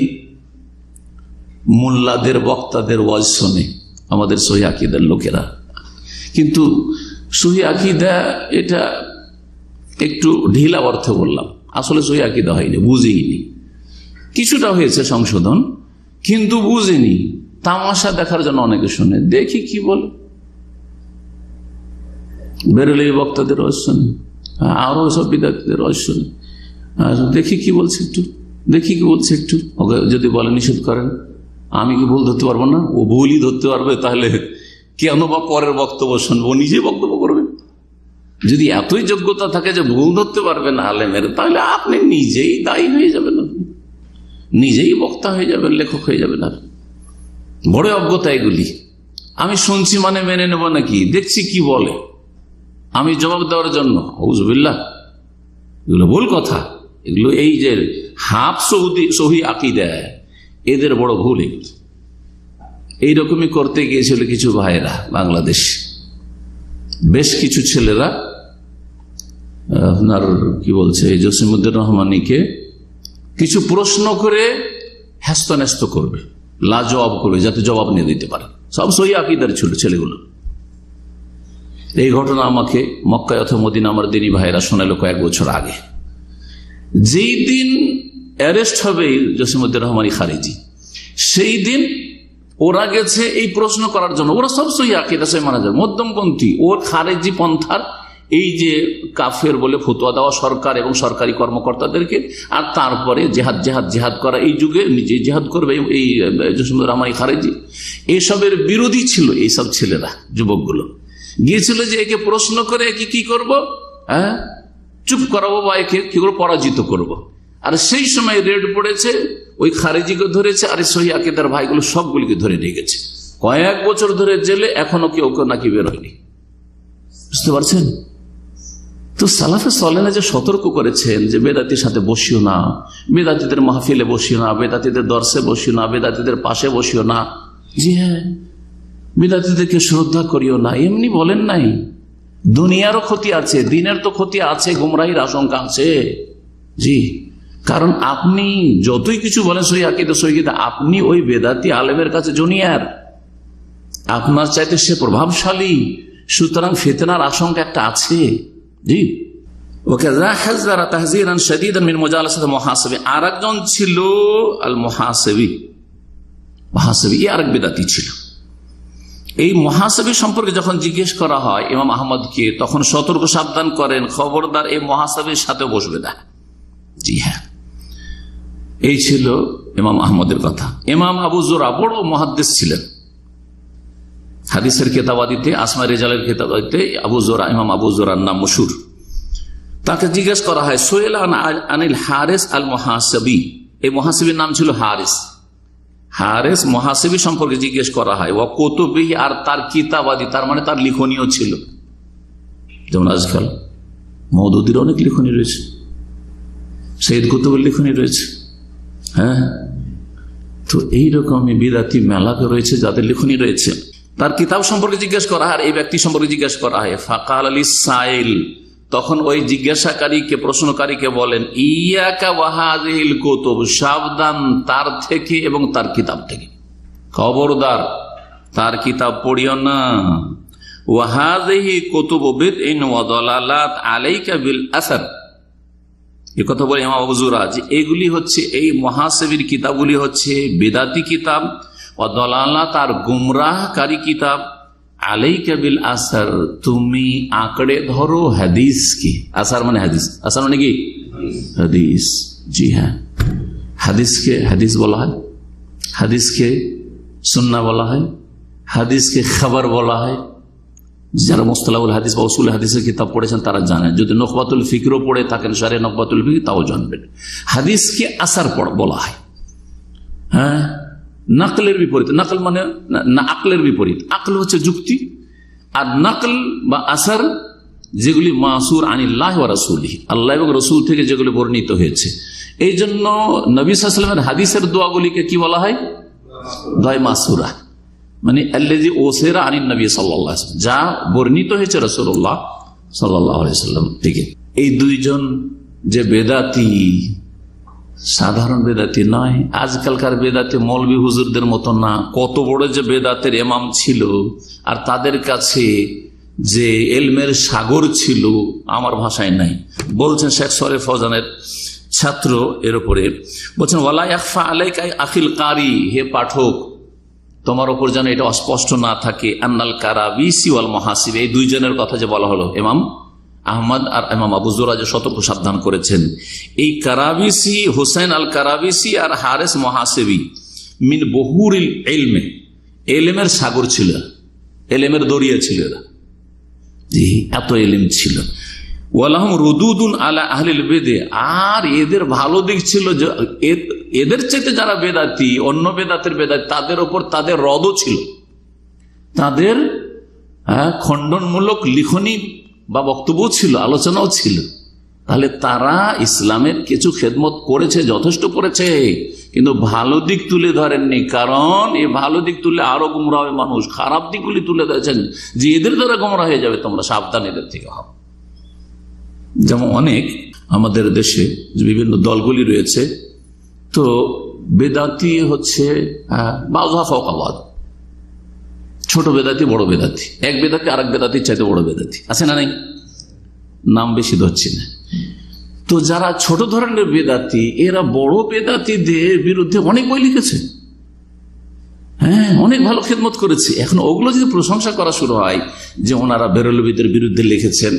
মোল্লাদের, বক্তাদের ওয়াজ শোনে, আমাদের সহি আকীদার লোকেরা, কিন্তু সহি আকীদা এটা একটু ঢিলা অর্থে বললাম, আসলে সহি আকীদা হয়নি, বুঝেইনি, কিছুটা হয়েছে সংশোধন, কিন্তু বুঝেনি। তামাশা দেখার জন্য অনেকে শুনে, দেখি কি বলে, বেরেলি বক্তাদের ওয়াজ শুনে, আরো সব বিদাতীদের ওয়াজ শুনে, দেখি কি বলছে একটু, দেখি কি বলছে একটু। ওকে যদি বলে নিষেধ করেন, আমি কি ভুল ধরতে পারবো না? ও ভুলই ধরতে পারবে, তাহলে কেন বা পরের বক্তব্য শুনবো, নিজে বক্তব্য করবেন। যদি এতই যোগ্যতা থাকে যে ভুল ধরতে পারবেন আলেমের, তাহলে আপনি নিজেই দায়ী হয়ে যাবেন, নিজেই বক্তা হয়ে যাবেন, লেখক হয়ে যাবেন। আর বড় অজ্ঞতা এগুলি। আমি শুনছি মানে মেনে নেব নাকি, দেখছি কি বলে, আমি জবাব দেওয়ার জন্য। আউযুবিল্লাহ, এগুলো ভুল কথা। এগুলো এই যে হাফ সহি আকীদা, এদের বড় ভুল। এইরকমই করতে গিয়েছিল কিছু ভাইয়েরা বাংলাদেশ, বেশ কিছু ছেলেরা আপনার কি বলছে, জসিমউদ্দিন রহমানীকে কিছু প্রশ্ন করে হ্যাস্ত করবে, লাজবাব করবে, যাতে জবাব নিয়ে দিতে পারে। সব সহি আকীদার ছিল ছেলেগুলো। এই ঘটনা আমাকে মক্কায় অথবা মদিনা আমার দিনী ভাইয়েরা শোনালো কয়েক বছর আগে। যেই দিন অ্যারেস্ট হবে জসিমউদ্দিন রহমানী খারিজি, সেই দিন ওরা গেছে এই প্রশ্ন করার জন্য। ওরা সব সহি আকীদা, সহি মানা যায়, মধ্যমপন্থী, ওর খারিজি পন্থার এই যে কাফের বলে ফতোয়া দেওয়া সরকার এবং সরকারি কর্মকর্তাদেরকে, আর তারপরে জেহাদ জেহাদ জেহাদ করা, এই যুগে নিজে জেহাদ করবে এই রহমানি খারেজি, এসবের বিরোধী ছিল এইসব ছেলেরা, যুবকগুলো গিয়েছিল যে একে প্রশ্ন করে একে কি করব, চুপ করাবো বা একে কি করে পরাজিত করব। আর সেই সময় রেড পড়েছে, ওই খারেজিকে ধরেছে, আর সহি আকিদার ভাইগুলো সবগুলিকে ধরে নিয়ে গেছে কয়েক বছর ধরে জেলে, এখনো কেউ নাকি বের হয়নি। বুঝতে পারছেন? তো সালাফে সালেহা যে সতর্ক করেছেন যে বেদাতির সাথে বসিও না, বেদাতিদের মাহফিলে বসিও না, বেদাতিদের দর্শে বসিও না, বেদাতিদের পাশে বসিও না, জি হ্যাঁ, বেদাতিদেরকে শ্রদ্ধা করিও না, এমনি বলেন নাই। দুনিয়ারও ক্ষতি আছে, দিনের তো ক্ষতি আছে, গুমরাহির আশঙ্কা আছে। জি, কারণ আপনি যতই কিছু বলেন সহি আকীদা সহি আকীদা, আপনি ওই বেদাতি আলেমের কাছে জুনিয়র, আপনার চাইতে সে প্রভাবশালী, সুতরাং ফিতনার আশঙ্কা একটা আছে। জি, আর একজন ছিল আল মুহাসিবি, আরেক বেদাতি ছিল। এই মুহাসিবি সম্পর্কে যখন জিজ্ঞেস করা হয় ইমাম আহমদকে, তখন সতর্ক সাবধান করেন, খবরদার এই মুহাসিবির সাথে বসবে না। জি হ্যাঁ, এই ছিল ইমাম আহমদের কথা। ইমাম আবু জুরা বড় মুহাদ্দিস ছিলেন, হাদিসের কিতাবাদিতে, আসমা রিজালের কিতাবাদিতে আবু জুরা, ইমাম আবু জুরার নাম মশহুর। তাকে জিজ্ঞেস করা হয় সুয়েল আনিল হারিস আল মুহাসিবি, এই মুহাসিবির নাম ছিল হারিস মুহাসিবি সম্পর্কে জিজ্ঞেস করা হয়, ও কুতুবিহি, আর তার কিতাবাদি, তার মানে তার লিখনীয় ছিল। যেমন আজকাল মওদুদির অনেক লিখনী রয়েছে, সৈয়দ কুতুবের লিখনী রয়েছে। হ্যাঁ, তো এইরকমই বিদাতি মেলাকে রয়েছে যাদের লিখনী রয়েছে। তার কিতাব সম্পর্কে জিজ্ঞেস করা হয়, এই ব্যক্তি সম্পর্কে জিজ্ঞেস করা হয়। ফাকাল আলী সাইল, তখন ওই জিজ্ঞাসাকারীকে, প্রশ্নকারীকে বলেন, ইয়াকা ওয়াহাদিল কুতুব, সাবধান তার থেকে এবং তার কিতাব থেকে, খবরদার তার কিতাব পড়িও না। ওয়াহাদিহি কুতুব বিদইন ওয়া দালালাত আলাইকা বিল আসার, এই কথা বলে ইমাম আবু জুরা যে এগুলি হচ্ছে, এই মুহাসিবির কিতাবগুলি হচ্ছে বিদাতি কিতাব, ওয়া দালালাত আর গুমরাহকারী কিতাব, আলাইকা বিল আসার, তুমি আঁকড়ে ধরো হাদিসকে। আসার মানে হাদিস, আসার মানে কি হাদিস। জি হ্যাঁ, হাদিসকে হাদিস বলা হয়, হাদিসকে সুন্নাহ বলা হয়, হাদিসকে খবর বলা হয়। যারা মুস্তালাহুল হাদিস বা উসুল হাদিসের কিতাব পড়েছেন তারা জানেন, যদি নকবাতুল ফিকরও পড়ে থাকেন, শারে নকবাতুল ফিকর, তাও জানবেন। হাদিসকে আসার বলা হয়। হ্যাঁ, নাকলের বিপরীত, নাকল মানে আকলের বিপরীত। আকল হচ্ছে যুক্তি, আর নাকল বা আসার যেগুলি মাসুর আনিল্লাহ ওয়া রাসূলিহি, আল্লাহ এবং রসুল থেকে যেগুলি বর্ণিত হয়েছে। এই জন্য নবী সাল্লাল্লাহু আলাইহি ওয়াসাল্লামের হাদিসের দোয়াগুলিকে কি বলা হয়? দোয়া মাসুরা, মানে আল্লাযী উসিরা আনিন নবী সাল্লাল্লাহু আলাইহি ওয়াসাল্লাম, যা বর্ণিত হয়েছে রাসূলুল্লাহ সাল্লাল্লাহু আলাইহি ওয়াসাল্লাম থেকে। এই দুইজন যে বেদাতি, সাধারণ বেদাতি নয়, আজকালকার বেদাতি মৌলবী হুজুরদের মতো না, কত বড় যে বেদাতের ইমাম ছিল, আর তাদের কাছে যে ইলমের সাগর ছিল, আমার ভাষায় নাই। বলছেন শেখ সরে ফৌজানের ছাত্র এর উপরে, বলছেন ওয়ালা ইয়াখফা আলাইকা আখিল কারি, হে পাঠক তোমার উপর যেন এটা অস্পষ্ট না থাকে, আন্নাল কারাবিসি ওয়াল মুহাসিব, এই দুইজনের কথা যে বলা হলো, ইমাম আহমদ আর ইমাম আবু জুরা যে সতর্ক সাবধান করেছেন, এই কারাবিসি, হুসাইন আল কারাবিসি আর হারিস মুহাসিবি মিন বহুরিল ইলমে, ইলমের সাগর ছিল, ইলমের দরিয়া ছিল এরা, জি এত ইলম ছিল। ওয়ালাহুম রুদুদুন আলা আহলিল বিদআ, আর এদের ভালো দিক ছিল যে এদের চাইতে যারা বেদাতি, অন্য বেদাতের বেদাতি, তাদের উপর তাদের রদও ছিল, তাদের খণ্ডনমূলক লিখনি বা বক্তব্য ছিল, আলোচনাও ছিল। তাহলে তারা ইসলামের কিছু খেদমত করেছে, যথেষ্ট করেছে, কিন্তু ভালো দিক তুলে ধরেননি। কারণ এই ভালো দিক তুলে আরো গুমরাহ হবে মানুষ, খারাপ দিকগুলি তুলে ধরেছেন যে এদের দ্বারা গুমরাহ হয়ে যাবে, তোমরা সাবধান এদের থেকে হও। যেমন অনেক আমাদের দেশে বিভিন্ন দলগুলি রয়েছে, তো বেদাতি হচ্ছে বাযা ফাওকাবাদ, ছোট বেদাতি বড় বেদাতি, এক বেদাতি আরেক বেদাতির চাইতে বড় বেদাতি আছে না নাই? নাম বেশি ধরছি না। তো যারা ছোট ধরনের বেদাতি, এরা বড় বেদাতিদের বিরুদ্ধে অনেক বই লিখেছে, হ্যাঁ অনেক ভালো খেদমত করেছে। এখন ওগুলো যদি প্রশংসা করা শুরু হয় যে ওনারা বেরলবীদের বিরুদ্ধে লিখেছেন,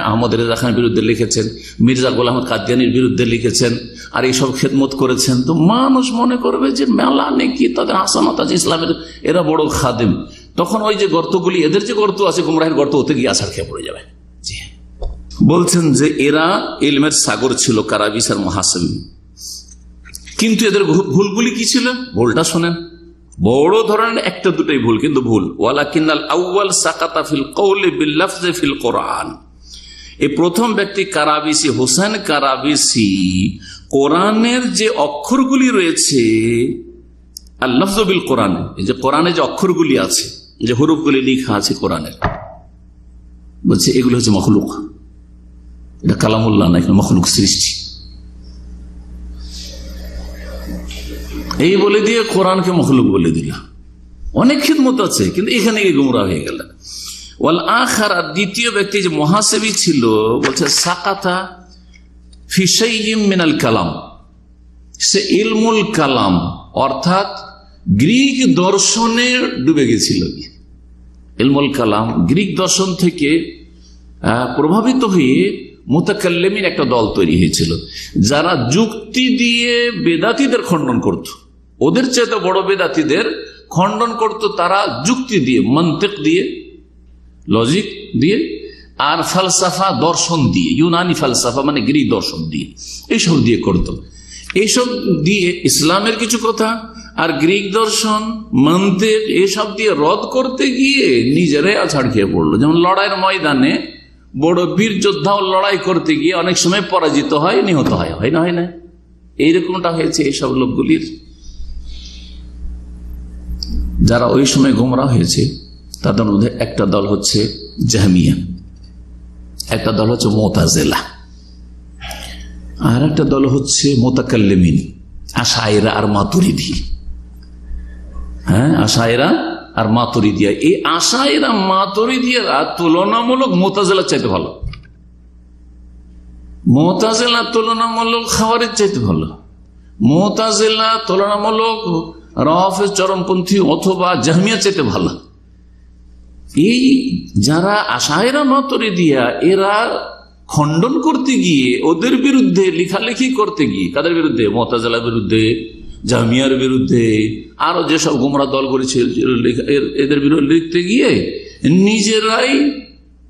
আহমদ রেজা খানের বিরুদ্ধে লিখেছেন, মির্জা গোলাম আহমদ কাদিয়ানির বিরুদ্ধে লিখেছেন, আর এইসব খেদমত করেছেন, তো মানুষ মনে করবে যে মেলা নেকি, তাদের হাসানাত আছে, ইসলামের এরা বড় খাদেম। তখন ওই যে গর্তগুলি, এদের যে গর্ত আছে গুমরাহের গর্ত, ওতে গিয়ে আছাড় খেয়ে পড়ে যাবে। বলছেন যে এরা ইলমের সাগর ছিল, কারাবিস আর মুহাসিব। কিন্তু এদের ভুলগুলি কি ছিল? ভুলটা শোনেন, বড় ধরনের একটা দুটাই ভুল, কিন্তু ভুল। ওয়ালাকিনাল আউয়াল সাকাতা ফিল কওলি বিল লাফজি ফিল কোরআন। এই প্রথম ব্যক্তি কারাবিসি, হোসেন কারাবিসি, কোরআনের যে অক্ষরগুলি রয়েছে, আল লাফজু বিল কোরআন, এই যে কোরআনে যে অক্ষরগুলি আছে, যে হরফগুলি লেখা আছে কোরআনের, বলছে এগুলো হচ্ছে মখলুক, এটা কালামুল্লাহ না, এখানে মখলুক সৃষ্টি। এই বলে দিয়ে কোরআনকে মখলুক বলে দিল। অনেক খিদমত আছে, কিন্তু এখানে গুমরাহ হয়ে গেল। ওয়াল আখার, দ্বিতীয় ব্যক্তি যে মুহাসিবি ছিল, বলছে সাকাতা ফি শাইইম মিনাল কালাম, সে ইলমুল কালাম অর্থাৎ গ্রিক দর্শনে ডুবে গেছিল। ইলমুল কালাম গ্রিক দর্শন থেকে প্রভাবিত হয়ে মুতাকাল্লিমিন একটা দল তৈরি হয়েছিল, যারা যুক্তি দিয়ে বেদাতীদের খণ্ডন করত। ওদের চেয়ে বড় বেদাতীদের খণ্ডন করত তারা যুক্তি দিয়ে, মন্তিক দিয়ে, লজিক দিয়ে, আর ফালসাফা দর্শন দিয়ে, ইউনানি ফালসাফা মানে গ্রিক দর্শন দিয়ে, এইসব দিয়ে করত। এইসব দিয়ে ইসলামের কিছু কথা আর গ্রিক দর্শন, মন্তিক, এইসব দিয়ে রদ করতে গিয়ে নিজেরাই আছাড় খেয়ে পড়লো। যেমন লড়াইয়ের ময়দানে বড় বীর যোদ্ধাও লড়াই করতে গিয়ে অনেক সময় পরাজিত হয়, নিহত হয়, হয় না? হয় না? এইরকমটা হয়েছে এইসব লোকগুলির। যারা ওই সময় গোমরাহ হয়েছে তাদের মধ্যে একটা দল হচ্ছে জাহমিয়া, একটা দল হচ্ছে মুতাজিলা, আর একটা দল হচ্ছে মুতাকাল্লিমিন, আশায়রা আর মাতুরিদি। হ্যাঁ, আশায়রা আর মাতুরিদিয়া। এই আশায়রা মাতুরিদিয়ারা তুলনামূলক মুতাজিলার চাইতে ভালো, মুতাজিলা তুলনামূলক খাওয়ারের চাইতে ভালো, মুতাজিলা তুলনামূলক রাফেজ চরমপন্থী অথবা জাহমিয়া চাইতে ভালো। এই যারা আশায়রা মাতুরিদিয়া, এরা খণ্ডন করতে গিয়ে, ওদের বিরুদ্ধে লেখালেখি করতে গিয়ে, কাদের বিরুদ্ধে? মুতাজিলার বিরুদ্ধে, জামিয়ার বিরুদ্ধে, আরো যেসব গোমরা দল করেছে এদের বিরুদ্ধে লিখতে গিয়ে নিজেরাই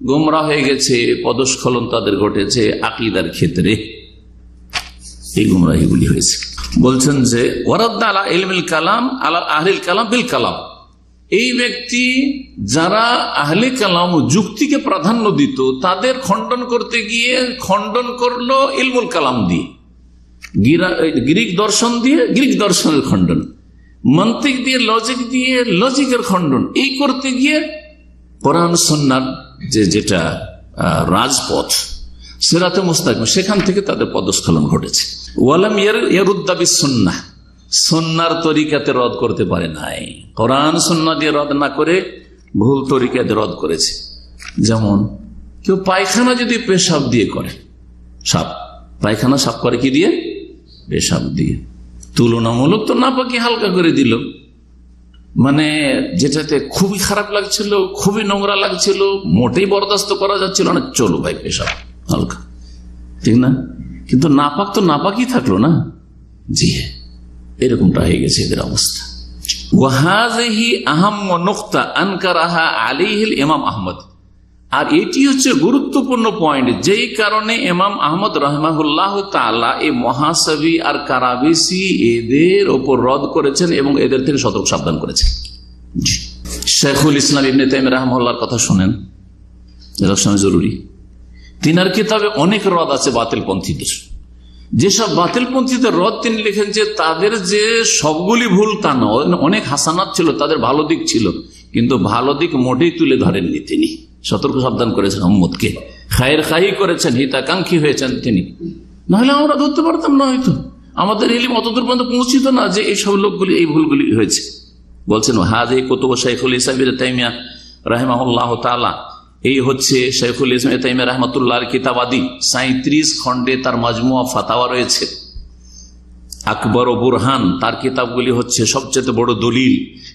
গোমরা হয়ে গেছে, পদস্খলন তাদের ঘটেছে আকীদার ক্ষেত্রে। এই গোমরাহিগুলি হয়েছে। বলছেন যে ওয়ারাদ্দা আলা ইলমিল কালাম আলা আহলিল কালাম বিল কালাম, এই ব্যক্তি যারা আহলে কালাম যুক্তিকে প্রাধান্য দিত, তাদের খণ্ডন করতে গিয়ে খণ্ডন করলো ইলমুল কালাম দিয়ে, গ্রিক দর্শন দিয়ে গ্রিক দর্শনের খণ্ডন, মন্তিক দিয়ে, লজিক দিয়ে লজিকের খণ্ডন। এই করতে গিয়ে কোরআন সুন্নাহর যেটা রাজপথ, সিরাতে মুস্তাকিম, সেখান থেকে তাদের পদস্খলন ঘটেছে। ওয়ালাম ইয়ারুদ্দা বিসুন্নাহ, সুন্নাহর তরিকাতে রদ করতে পারে নাই। কোরআন সুন্নাহ দিয়ে রদ না করে ভুল তরিকাতে রদ করেছে। যেমন কেউ পায়খানা যদি পেশাব দিয়ে করে, সাপ পায়খানা সাফ করে কি দিয়ে? পেশাব দিয়ে। তুলনামূলক তো নাপাকি হালকা করে দিল, মানে যেটাতে খুবই খারাপ লাগছিল, খুবই নোংরা লাগছিল, মোটেই বরদাস্ত করা যাচ্ছিল না, চলো ভাই পেশাব হালকা, ঠিক না? কিন্তু নাপাক তো নাপাকই থাকলো না। জি, এরকমটা হয়ে গেছে এদের অবস্থা। ওয়াহাযিহি আহাম্ম নুকতা আনকারাহা আলাইহিল ইমাম আহমদ, আর এটি হচ্ছে গুরুত্বপূর্ণ পয়েন্ট, যেই কারণে ইমাম আহমদ রাহিমাহুল্লাহ তাআলা এই মুহাসিবি আর কারাবিসি এদের ওপর রদ করেছেন এবং এদের থেকে সতর্ক সাবধান করেছেন। শেখুল ইসলাম ইবনে তাইমিয়া রাহিমাহুল্লাহর কথা শুনেন, এটা শোনা জরুরি। তিনার কিতাবে অনেক রদ আছে বাতিলপন্থীদের। যেসব বাতিলপন্থীদের রদ তিনি লিখেন যে তাদের যে সবগুলি ভুল তা নয়, অনেক হাসানাত ছিল, তাদের ভালো দিক ছিল, কিন্তু ভালো দিক মোটেই তুলে ধরেননি তিনি। সতর্ক সাবধান করেছেন উম্মতকে, খায়ের খাহি করেছেন, হিতাকাঙ্ক্ষী হয়েছেন তিনি। নাহলে আমরা ধরতে পারতাম না, হয়তো আমাদের ইলম অতদূর পর্যন্ত পৌঁছিত না যে এইসব লোকগুলি এই ভুলগুলি হয়েছে। বলছেন হাযিহি কুতুবু শাইখুল ইসলাম ইবনে তাইমিয়া রাহিমাহুল্লাহ তাআলা, এই হচ্ছে শাইখুল ইসলাম ইবনে তাইমিয়া রাহমাতুল্লাহর কিতাবাদি 37 খণ্ডে তার মাজমুয়া ফাতাওয়া রয়েছে। আকবর ও বুরহান তার কিতাবগুলি হচ্ছে সবচেয়ে বড় দলিল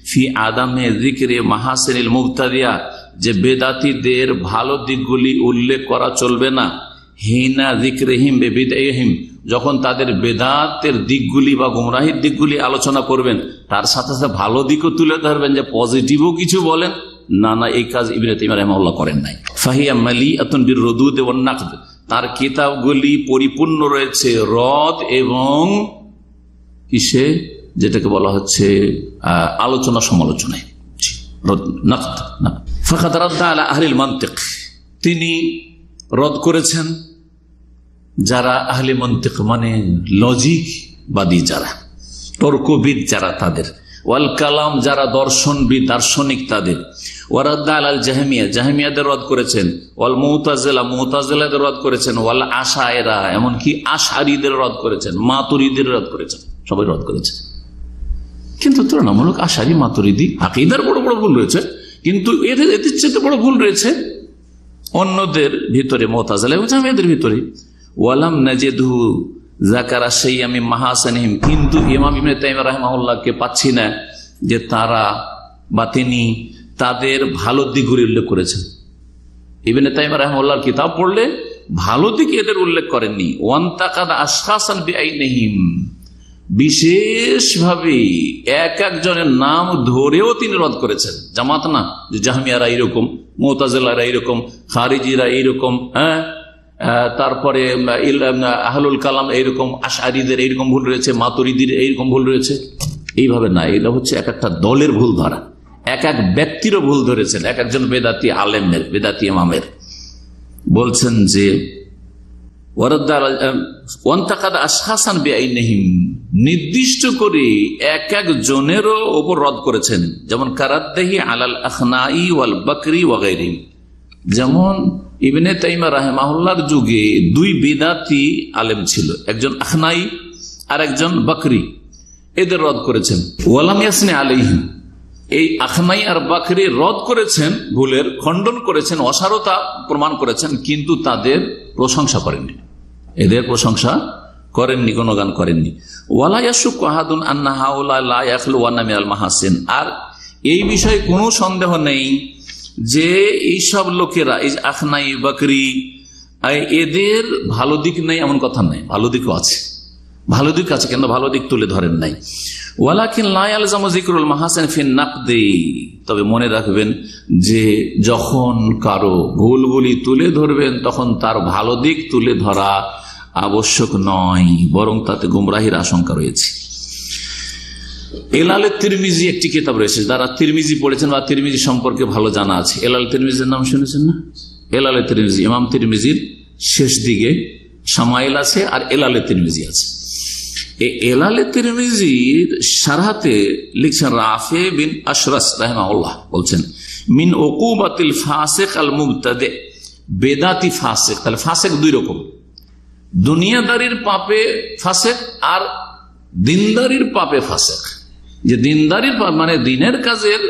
ফি আদামে যিকরে মাহাসিনিল মুবতাদিয়া, যে বেদাতীদের ভালো দিকগুলি উল্লেখ করা চলবে না, হিনা যিকরিহিম বিবিদাইহিম, যখন তাদের বেদাতের দিকগুলি বা গুমরাহির দিকগুলি আলোচনা করবেন, তার সাথে সাথে ভালো দিকও তুলে ধরবেন, যে পজিটিভও কিছু বলেন। না, এই কাজ ইবনে তাইমিয়া রাহিমাহুল্লাহ করেন নাই। ফাহিয়া মালিআতুন বিররুদ ওয়ান নাকদ, তার কিতাবগুলি পরিপূর্ণ রয়েছে রদ এবং কিসে, যেটাকে বলা হচ্ছে আলোচনা সমালোচনায়। ফাকাদ রাদ্দা আলা আহলিল মানতিক, তিনি রদ করেছেন যারা আহলে মানতিক মানে লজিকবাদী, যারা তর্কবিদ, যারা তাদের, ওয়াল কালাম যারা দর্শনবিদ দার্শনিক তাদের, ওয়ারাদ্দা আলাল জাহমিয়া, জাহমিয়াদের রদ করেছেন, ওয়াল মুতাজিলা, মুতাজিলাদের রদ করেছেন, ওয়াল আশায়েরা, এমনকি আশারীদের রদ করেছেন, মাতুরিদের রদ করেছেন, সবাই রদ করেছেন। কিন্তু তুলনামূলক আশারি মাতুরিদি আকীদার বড় বড় ভুল রয়েছে, কিন্তু এদের চেয়ে বড় ভুল রয়েছে অন্যদের ভিতরে, মুতাজিলা এবং জাহমিয়াদের ভিতরে। ওয়ালাম নাজিদহু যাকারা শাইআম মিন মাহাসিনহিম, কিন্তু ইমাম ইবনে তাইমিয়া রাহিমাহুল্লাহকে পাচ্ছি না যে তারা বা তিনি তাদের ভালো দিকগুলি উল্লেখ করেছেন। ইবনে তাইমিয়া রাহিমাহুল্লাহর কিতাব পড়লে ভালো দিক এদের উল্লেখ করেননি। ওয়ান্তাকাদা আশখাসান বিআইনিহিম, বিশেষভাবে এক একজনের নাম ধরেও তিনি রদ করেছেন। জামাত না যে জাহমিয়ারা এইরকম, মুতাজিলারা এইরকম, খারিজিরা এইরকম, তারপরে আহলুল কালাম এইরকম, আশআরীদের এইরকম ভুল রয়েছে, মাতুরিদির এইরকম ভুল রয়েছে, এইভাবে না। এটা হচ্ছে এক একটা দলের ভুল ধরা, এক এক ব্যক্তিরও ভুল ধরেছেন, এক একজন বেদাতি আলেমের, বেদাতি ইমামের। বলছেন যে নির্দিষ্ট করে এক এক জনেরও ওপর রদ করেছেন, যেমন কারাদ্দাহি আলাল আখনাই ওয়াল বকরি ওয়া গায়রিহিম, যেমন ইবনে তাইমিয়া রাহিমাহুল্লাহর যুগে দুই বিদাতি আলেম ছিল, একজন আখনাই আর একজন বকরি, এদের রদ করেছেন। ওয়ালাম ইয়াসনি আলাইহিম, এই আখনাই আর বকরি রদ করেছেন, ভুলের খণ্ডন করেছেন, অসারতা প্রমাণ করেছেন, কিন্তু তাদের প্রশংসা করেননি, এদের প্রশংসা করেননি, গুণগান করেননি। ওয়ালা ইয়াশুক্কু আহাদুন আন্না হাউলা লা ইয়াখলুওয়ানা মিনাল মাহাসিন, আর এই বিষয়ে কোনো সন্দেহ নেই যে এইসব লোকেরা, এই আখনাই বকরি, এদের ভালো দিক নেই এমন কথা নাই, ভালো দিকও আছে, ভালো দিক আছে, কিন্তু ভালো দিক তুলে ধরেন নাই। ওয়ালাকিন লা ইয়ালজামু যিকরুল মাহাসিন ফিন নাকদি, তবে মনে রাখবেন যে যখন কারো ভুলগুলি তুলে ধরবেন তখন তার ভালো দিক তুলে ধরা আবশ্যক নয়, বরং তাতে গুমরাহির আশঙ্কা রয়েছে। এলালে তিরমিজি একটি কিতাব রয়েছে, যারা তিরমিজি পড়েছেন বা তিরমিজি সম্পর্কে ভালো জানা আছে, এলালে তিরমিজির নাম শুনেছেন না? এলালে তিরমিজি, ইমাম তিরমিজির শেষ দিকে শামাইল আছে আর এলালে তিরমিজি আছে। এই এলালে তিরমিজির শারহাতে লিখছেন রাফি বিন আশরাস রাহিমাহুল্লাহ, বলছেন মিন উকুবাতিল ফাসিক আল মুবতাদি, বেদাতি ফাসিক, তাহলে ফাসিক দুই রকম, দুনিয়াদারির পাপে ফাসিক আর দিনদারির পাপে ফাসিক। যে দিনদারির মানে দিনের কাজের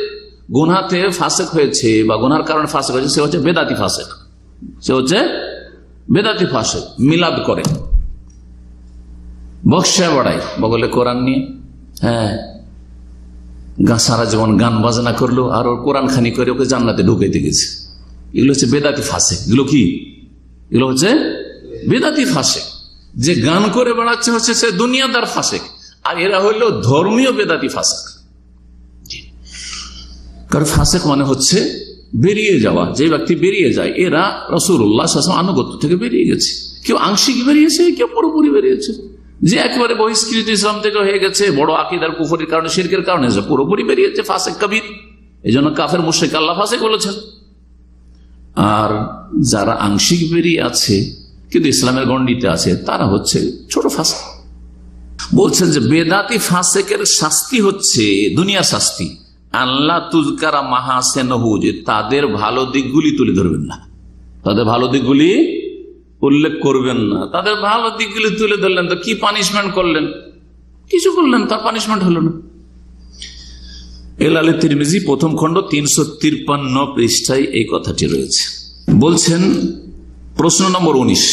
গুনাতে ফাসিক হয়েছে বা গুনার কারণে ফাসিক হয়েছে, সে হচ্ছে বেদাতি ফাসিক, সে হচ্ছে বেদাতি ফাসিক। মিলাদ করে, বক্সা বাড়াই বগলে কোরআন নিয়ে, সারা জীবন গান বাজনা করলো আর ওর কোরআন খানি করে ওকে জান্নাতে ঢুকাইতে গেছে, এগুলো হচ্ছে বেদাতি ফাসিক। এগুলো কি? এগুলো হচ্ছে বেদাতি ফাসিক। যে গান করে বেড়াচ্ছে হচ্ছে সে দুনিয়াদার ফাসিক, আর এরা হইল ধর্মীয় বেদাতি ফাসিক। কারণ ফাসিক মানে হচ্ছে বেরিয়ে যাওয়া, যে ব্যক্তি বেরিয়ে যায়, এরা রাসূলুল্লাহ সাল্লাল্লাহু আলাইহি ওয়াসাল্লাম আনুগত্য থেকে বেরিয়ে গেছে, কেউ আংশিক বেরিয়েছে, কেউ পুরোপুরি বেরিয়েছে। যে একেবারে বহিষ্কৃত ইসলাম থেকে হয়ে গেছে, বড় আকীদার কুফরির কারণে, শিরকের কারণে পুরোপুরি বেরিয়েছে, ফাসিক কবির, এই জন্য কাফের মুশরিক আল্লাহ ফাসিক বলেছেন। আর যারা আংশিক বেরিয়ে আছে কিন্তু ইসলামের গণ্ডিতে আছে, তারা হচ্ছে ছোট ফাসিক। বলছেন যে বেদাতি ফাসিকের শাস্তি হচ্ছে দুনিয়ার শাস্তি, আল্লাহ তুজকারা মাহাসিনহু, যে তাদের ভালো দিকগুলি তুলে ধরবেন না, তাদের ভালো দিকগুলি উল্লেখ করবেন না। তাদের ভালো দিকগুলি তুলে ধরলেন তো কি পানিশমেন্ট করলেন? কিছু করলেন, তার পানিশমেন্ট হলো না। এলালে তিরমিজি প্রথম খণ্ড 353 পৃষ্ঠায় এই কথাটি রয়েছে। বলছেন প্রশ্ন নম্বর 19,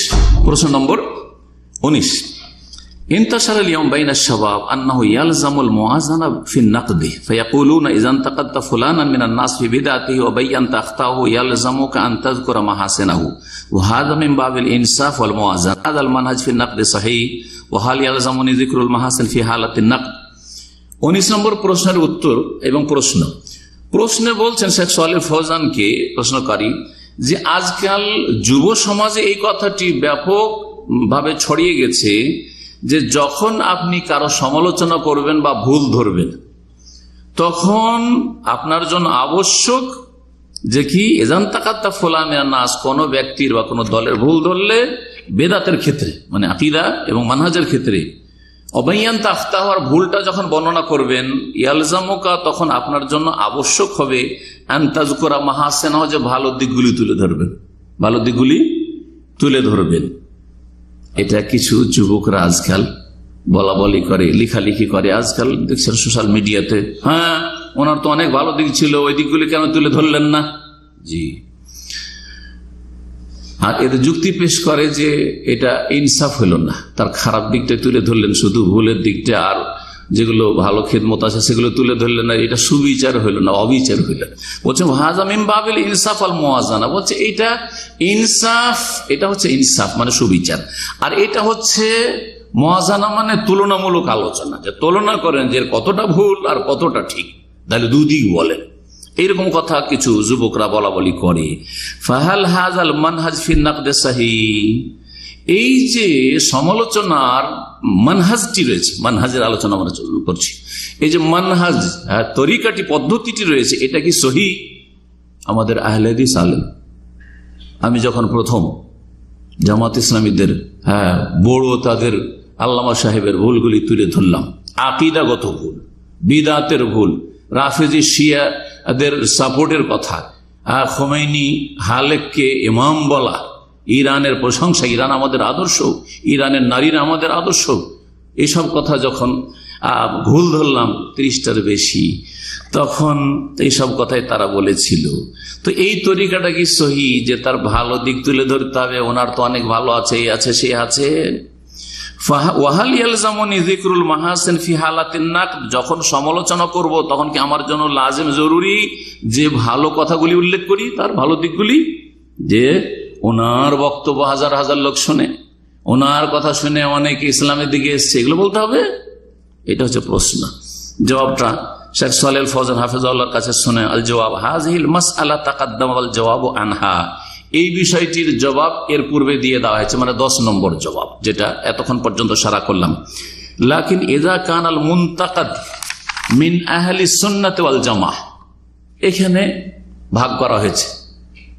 انتشر اليوم بين الشباب أنه يلزم الموازنة في النقد فيقولون إذا انتقدت فلانا من الناس في بدعته وبينت أخطاءه يلزمك أن تذكر محاسنه وهذا من باب الإنصاف والموازنة هذا المنهج في النقد صحيح وهل يلزمني ذكر المحاسن في حالة النقد 19 নম্বর প্রশ্নের উত্তর এবং প্রশ্নে বলছেন শেখ সালেহ ফৌজানকে প্রশ্নকারী যে আজকাল যুব সমাজে এই কথাটি ব্যাপক ভাবে ছড়িয়ে গেছে যে যখন আপনি কারো সমালোচনা করবেন বা ভুল ধরবেন তখন আপনার জন্য আবশ্যক যে কি এজান তাকাত্তা ফুলানের নাস কোন ব্যক্তির বা কোন দলের ভুল ধরলে বেদাতের ক্ষেত্রে মানে আকীদা এবং মানহাজের ক্ষেত্রে অবাইয়ান তাখতাহর ভুলটা যখন বর্ণনা করবেন ইয়ালজামুকা তখন আপনার জন্য আবশ্যক হবে আনতাজকুরা মাহাসিনা যে ভালো দিকগুলি তুলে ধরবেন এটা কিছু যুবকরা আজকাল বলা বলি করে লেখালেখি করে আজকাল দেখছেন সোশ্যাল মিডিয়াতে হ্যাঁ ওনার তো অনেক ভালো দিক ছিল ওই দিকগুলি কেন তুলে ধরলেন না জি আর এতে যুক্তি পেশ করে যে এটা ইনসাফ হলো না তার খারাপ দিকটা তুলে ধরলেন শুধু ভুলের দিকটা আর যেগুলো ভালো খেদমত আছে সেগুলো তুলে ধরলেন না এটা সুবিচার হইল না অবিচার হইল বলছে হাযা মিন বাবিল ইনসাফ আল মুওয়াজানা বলছে এটা ইনসাফ এটা হচ্ছে ইনসাফ মানে সুবিচার আর এটা হচ্ছে মুওয়াজানা মানে তুলনামূলক আলোচনা যে তুলনা করেন যে কতটা ভুল আর কতটা ঠিক তাহলে দুদিক বলেন এইরকম কথা কিছু যুবকরা বলা বলি করে ফাহাল হাযাল মানহাজ ফি নাকদ সাহিহ এই যে সমালোচনার মানহাজটি রয়েছে মানহাজের আলোচনা আমরা করছি এই যে মানহাজ তরিকাটি পদ্ধতিটি রয়েছে এটা কি সহিহ আমাদের আহলে হাদিস আলেম আমি যখন প্রথম জামাত ইসলামীদের বড় তাদের আল্লামা সাহেবের ভুলগুলি তুলে ধরলাম আকীদাগত ভুল বিদআতের ভুল রাফেজি শিয়াদের সাপোর্টের কথা খোমেনি হালেককে ইমাম বলা ইরানের প্রশংসা ইরান আমাদের আদর্শ ইরানের নারীরা আমাদের আদর্শ এইসব কথা যখন ভুল ধরলাম 30টার বেশি তখন এইসব কথাই তারা বলেছিল তো এই তরিকাটা কি সহিহ যে তার ভালো দিক তুলে ধরতে হবে ওনার তো অনেক ভালো আছে এই আছে সে আছে ওয়াহাল ইয়ালজামুনি যিকরুল মাহাসিন ফি হালাতিন নাকদ যখন সমালোচনা করব তখন কি আমার জন্য লাজিম জরুরি যে ভালো কথাগুলি উল্লেখ করি তার ভালো দিকগুলি যে ওনার বক্তব্য হাজার হাজার লোক শুনে ওনার কথা শুনে অনেক ইসলামের দিকে এসছে এগুলো বলতে হবে এটা হচ্ছে প্রশ্ন জবাবটা শেখ সালেহ ফৌজান হাফেজাহুল্লাহর কাছে শুনে আল জবাব হাযিহিল মাসআলা তাকাদ্দামা আল জওয়াবু আনহা এই বিষয়টির জবাব এর পূর্বে দিয়ে দেওয়া হয়েছে মানে 10 নম্বর জবাব যেটা এতক্ষণ পর্যন্ত সারা করলাম লাকিন ইযা কানাল মুনতাকাদ মিন আহলি সুন্নাত ওয়াল জামাহ এখানে ভাগ করা হয়েছে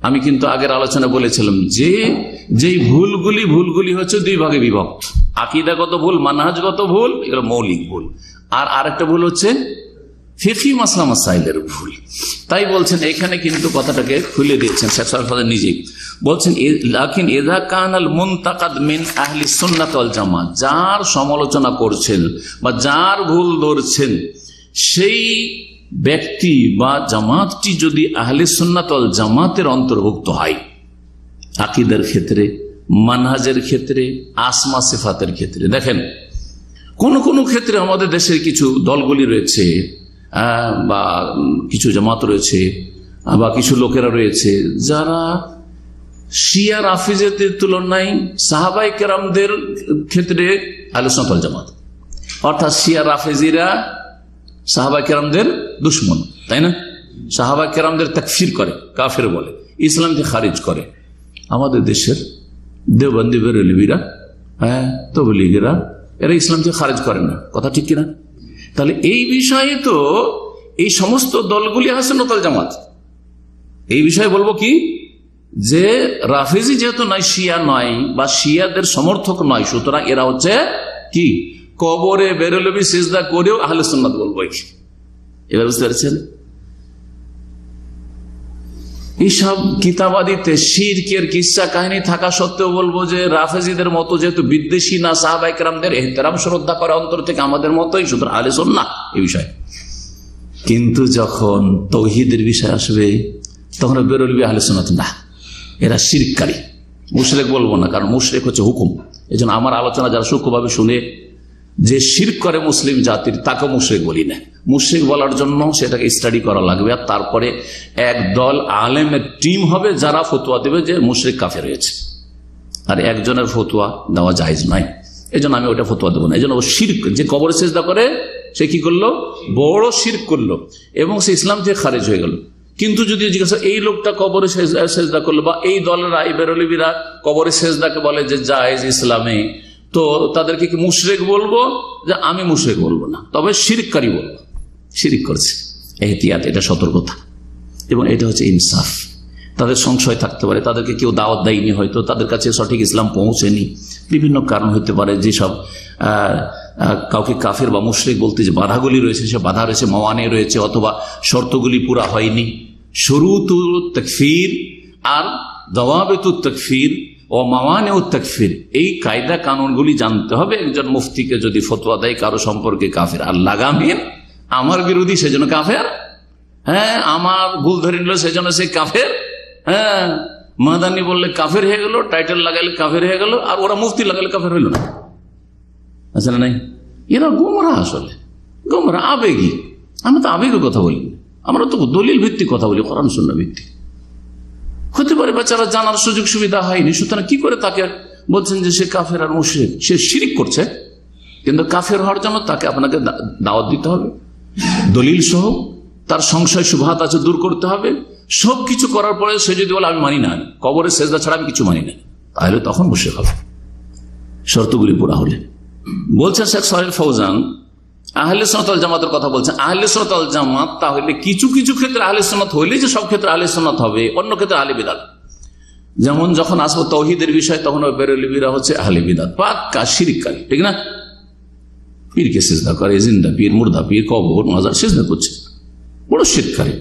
আমি কিন্তু আগের আলোচনা বলেছিলাম যে যেই ভুলগুলি হচ্ছে দুই ভাগে বিভক্ত আকীদাগত ভুল মানহাজগত ভুল এগুলো মৌলিক ভুল আর আরেকটা ভুল হচ্ছে ফিকহি মাসলা মাসাইলের ভুল তাই বলছেন এখানে কিন্তু কথাটাকে খুলে দিয়েছেন শেখ সালেহ ফৌজান নিজেই বলছেন লাকিন ইযা কানাল মুনতাকাদ মিন আহলি সুন্নাত ওয়াল জামাত যার সমালোচনা করছেন বা যার ভুল ধরছেন সেই ব্যক্তি বা জামাতটি যদি আহলে সুন্নাত ওয়াল জামাতের অন্তর্ভুক্ত হয় আকীদার ক্ষেত্রে মানহাজের ক্ষেত্রে আসমা সিফাতের ক্ষেত্রে দেখেন কোন কোন ক্ষেত্রে আমাদের দেশের কিছু দলগুলি রয়েছে বা কিছু জামাত রয়েছে বা কিছু লোকেরা রয়েছে যারা শিয়া রাফিজের তুলনায় সাহাবায়ে কেরামদের ক্ষেত্রে আহলে সুন্নাত ওয়াল জামাত অর্থাৎ শিয়া রাফিজিরা সাহাবায়ে কেরামদের দুশমন তাই না সাহাবায়ে কেরামদের তাকফির করে কাফের বলে ইসলামকে খারিজ করে আমাদের দেশের দেওবন্দি বেরেলভিরা তবলিগীরা এরা ইসলামকে খারিজ করে না কথা ঠিক কিনা তাহলে এই বিষয়ে তো এই সমস্ত দলগুলি আহলে সুন্নাত ওয়াল জামাত এই বিষয়ে বলবো কি যে রাফিজি যেহেতু নয় শিয়া নয় বা শিয়াদের সমর্থক নয় সুতরাং এরা হচ্ছে কি কবরে বেরেলভি সিজদা করেও আহলে সুন্নাত বলবো এবার বুঝতে পারছেন এইসব কিতাবাদিতে শিরকের কিসসা কাহিনী থাকা সত্ত্বেও বলবো যে রাফেজিদের মতো যেহেতু বিদ্বেষী না সাহাবায়ে কেরামদের ইহতিরাম শ্রদ্ধা করে অন্তর থেকে আমাদের মতোই সুতরাং আহলে সুন্নাহ এই বিষয় কিন্তু যখন তাওহীদের বিষয় আসবে তখন বেরেলভি আহলে সুন্নাত না এরা শিরককারী মুশরিক বলবো না কারণ মুশরিক হচ্ছে হুকুম এজন্য আমার আলোচনা যারা সূক্ষ্মভাবে শুনে যে শিরক করে মুসলিম জাতির তাকে মুশরিক বলি না। মুশরিক বলার জন্য সেটাকে স্টাডি করা লাগবে, আর তারপরে এক দল আলেমের টিম হবে যারা ফতোয়া দেবে যে মুশরিক কাফের হয়েছে, আর একজনের ফতোয়া দেওয়া জায়েজ নয়। এই জন্য আমি ওটা ফতোয়া দেবো না। এই জন্য শিরক, যে কবরে সেজদা করে সে কি করলো? বড় শিরক করলো এবং সে ইসলাম থেকে খারিজ হয়ে গেল। কিন্তু যদি জিজ্ঞাসা এই লোকটা কবরে সেজদা করলো, বা এই দলেরা এই বেরোলিবিরা কবরে সেজদাকে বলে যে জায়েজ ইসলামে, তো তাদেরকে কি মুশরিক বলবো? যে আমি মুশরিক বলবো না, তবে শিরককারী বলবো, শিরক করছে। এহতিয়াত, এটা সতর্কতা এবং এটা হচ্ছে ইনসাফ। তাদের সংশয় থাকতে পারে, তাদেরকে কেউ দাওয়াত দেয়নি, হয়তো তাদের কাছে সঠিক ইসলাম পৌঁছেনি, বিভিন্ন কারণ হতে পারে। যেসব কাউকে কাফের বা মুশরিক বলতে যে বাধাগুলি রয়েছে, সে বাধা রয়েছে, মাওয়ানে রয়েছে, অথবা শর্তগুলি পুরা হয়নি। শুরুতুত তাকফির আর দাওয়াবিতুত তাকফির ও মাওয়ানিউত তাকফির, এই কায়দা কানুনগুলি জানতে হবে একজন মুফতিকে যদি ফতোয়া দেয় কারো সম্পর্কে কাফের। আর লাগামিন, আমার বিরোধী সেজন্য কাফের, হ্যাঁ, আমার ভুল ধরে নিল সেজন্য সে কাফের, হ্যাঁ, মাদানি বললে কাফের হয়ে গেল, টাইটেল লাগাইলে কাফের হয়ে গেল, আর ওরা মুফতি লাগালে কাফের হইল না। আসলে নাই, এরা গোমরা, আসলে গোমরা, আবেগী। আমরা তো আবেগের কথা বলি, আমরা তো দলিল ভিত্তিক কথা বলি, কোরআন সুন্নাহ ভিত্তিক। হতে পারে বেচারা জানার সুযোগ সুবিধা হয়নি, সুতরাং কি করে তাকে বলছেন যে সে কাফের আর মুশরিক? সে শিরিক করছে, কিন্তু কাফের হওয়ার জন্য তাকে আপনাকে দাওয়াত দিতে হবে দলিল সহ, তার সংশয় শুবহাত আছে দূর করতে হবে। সবকিছু করার পরে সে যদি বলে আমি মানি না, কবরে সেজদা ছাড়া আমি কিছু মানি না, তাহলে তখন মুশরিক হবে, শর্তগুলি পুরা হলে। বলছেন শেখ সালেহ ফৌজান, আহলে সুন্নাত ওয়াল জামাতের কথা বলছেন। আহলে সুন্নাত ওয়াল জামাত তাহলে কিছু কিছু ক্ষেত্রে আহলে সুন্নাত হইলে যে সব ক্ষেত্রে আহলে সুন্নাত হবে, অন্য ক্ষেত্রে আহলে বিদআত। যেমন যখন আসবো তাওহীদের বিষয়, তখন ওই বেরেলভিরা হচ্ছে আহলে বিদআত, পাক্কা শিরককারী, ঠিক না? পীরকে সিজদা করে, জিন্দা পীর, মুর্দা পীর, কবর, মাজার সিজদা করছে, বড় শিরককারী।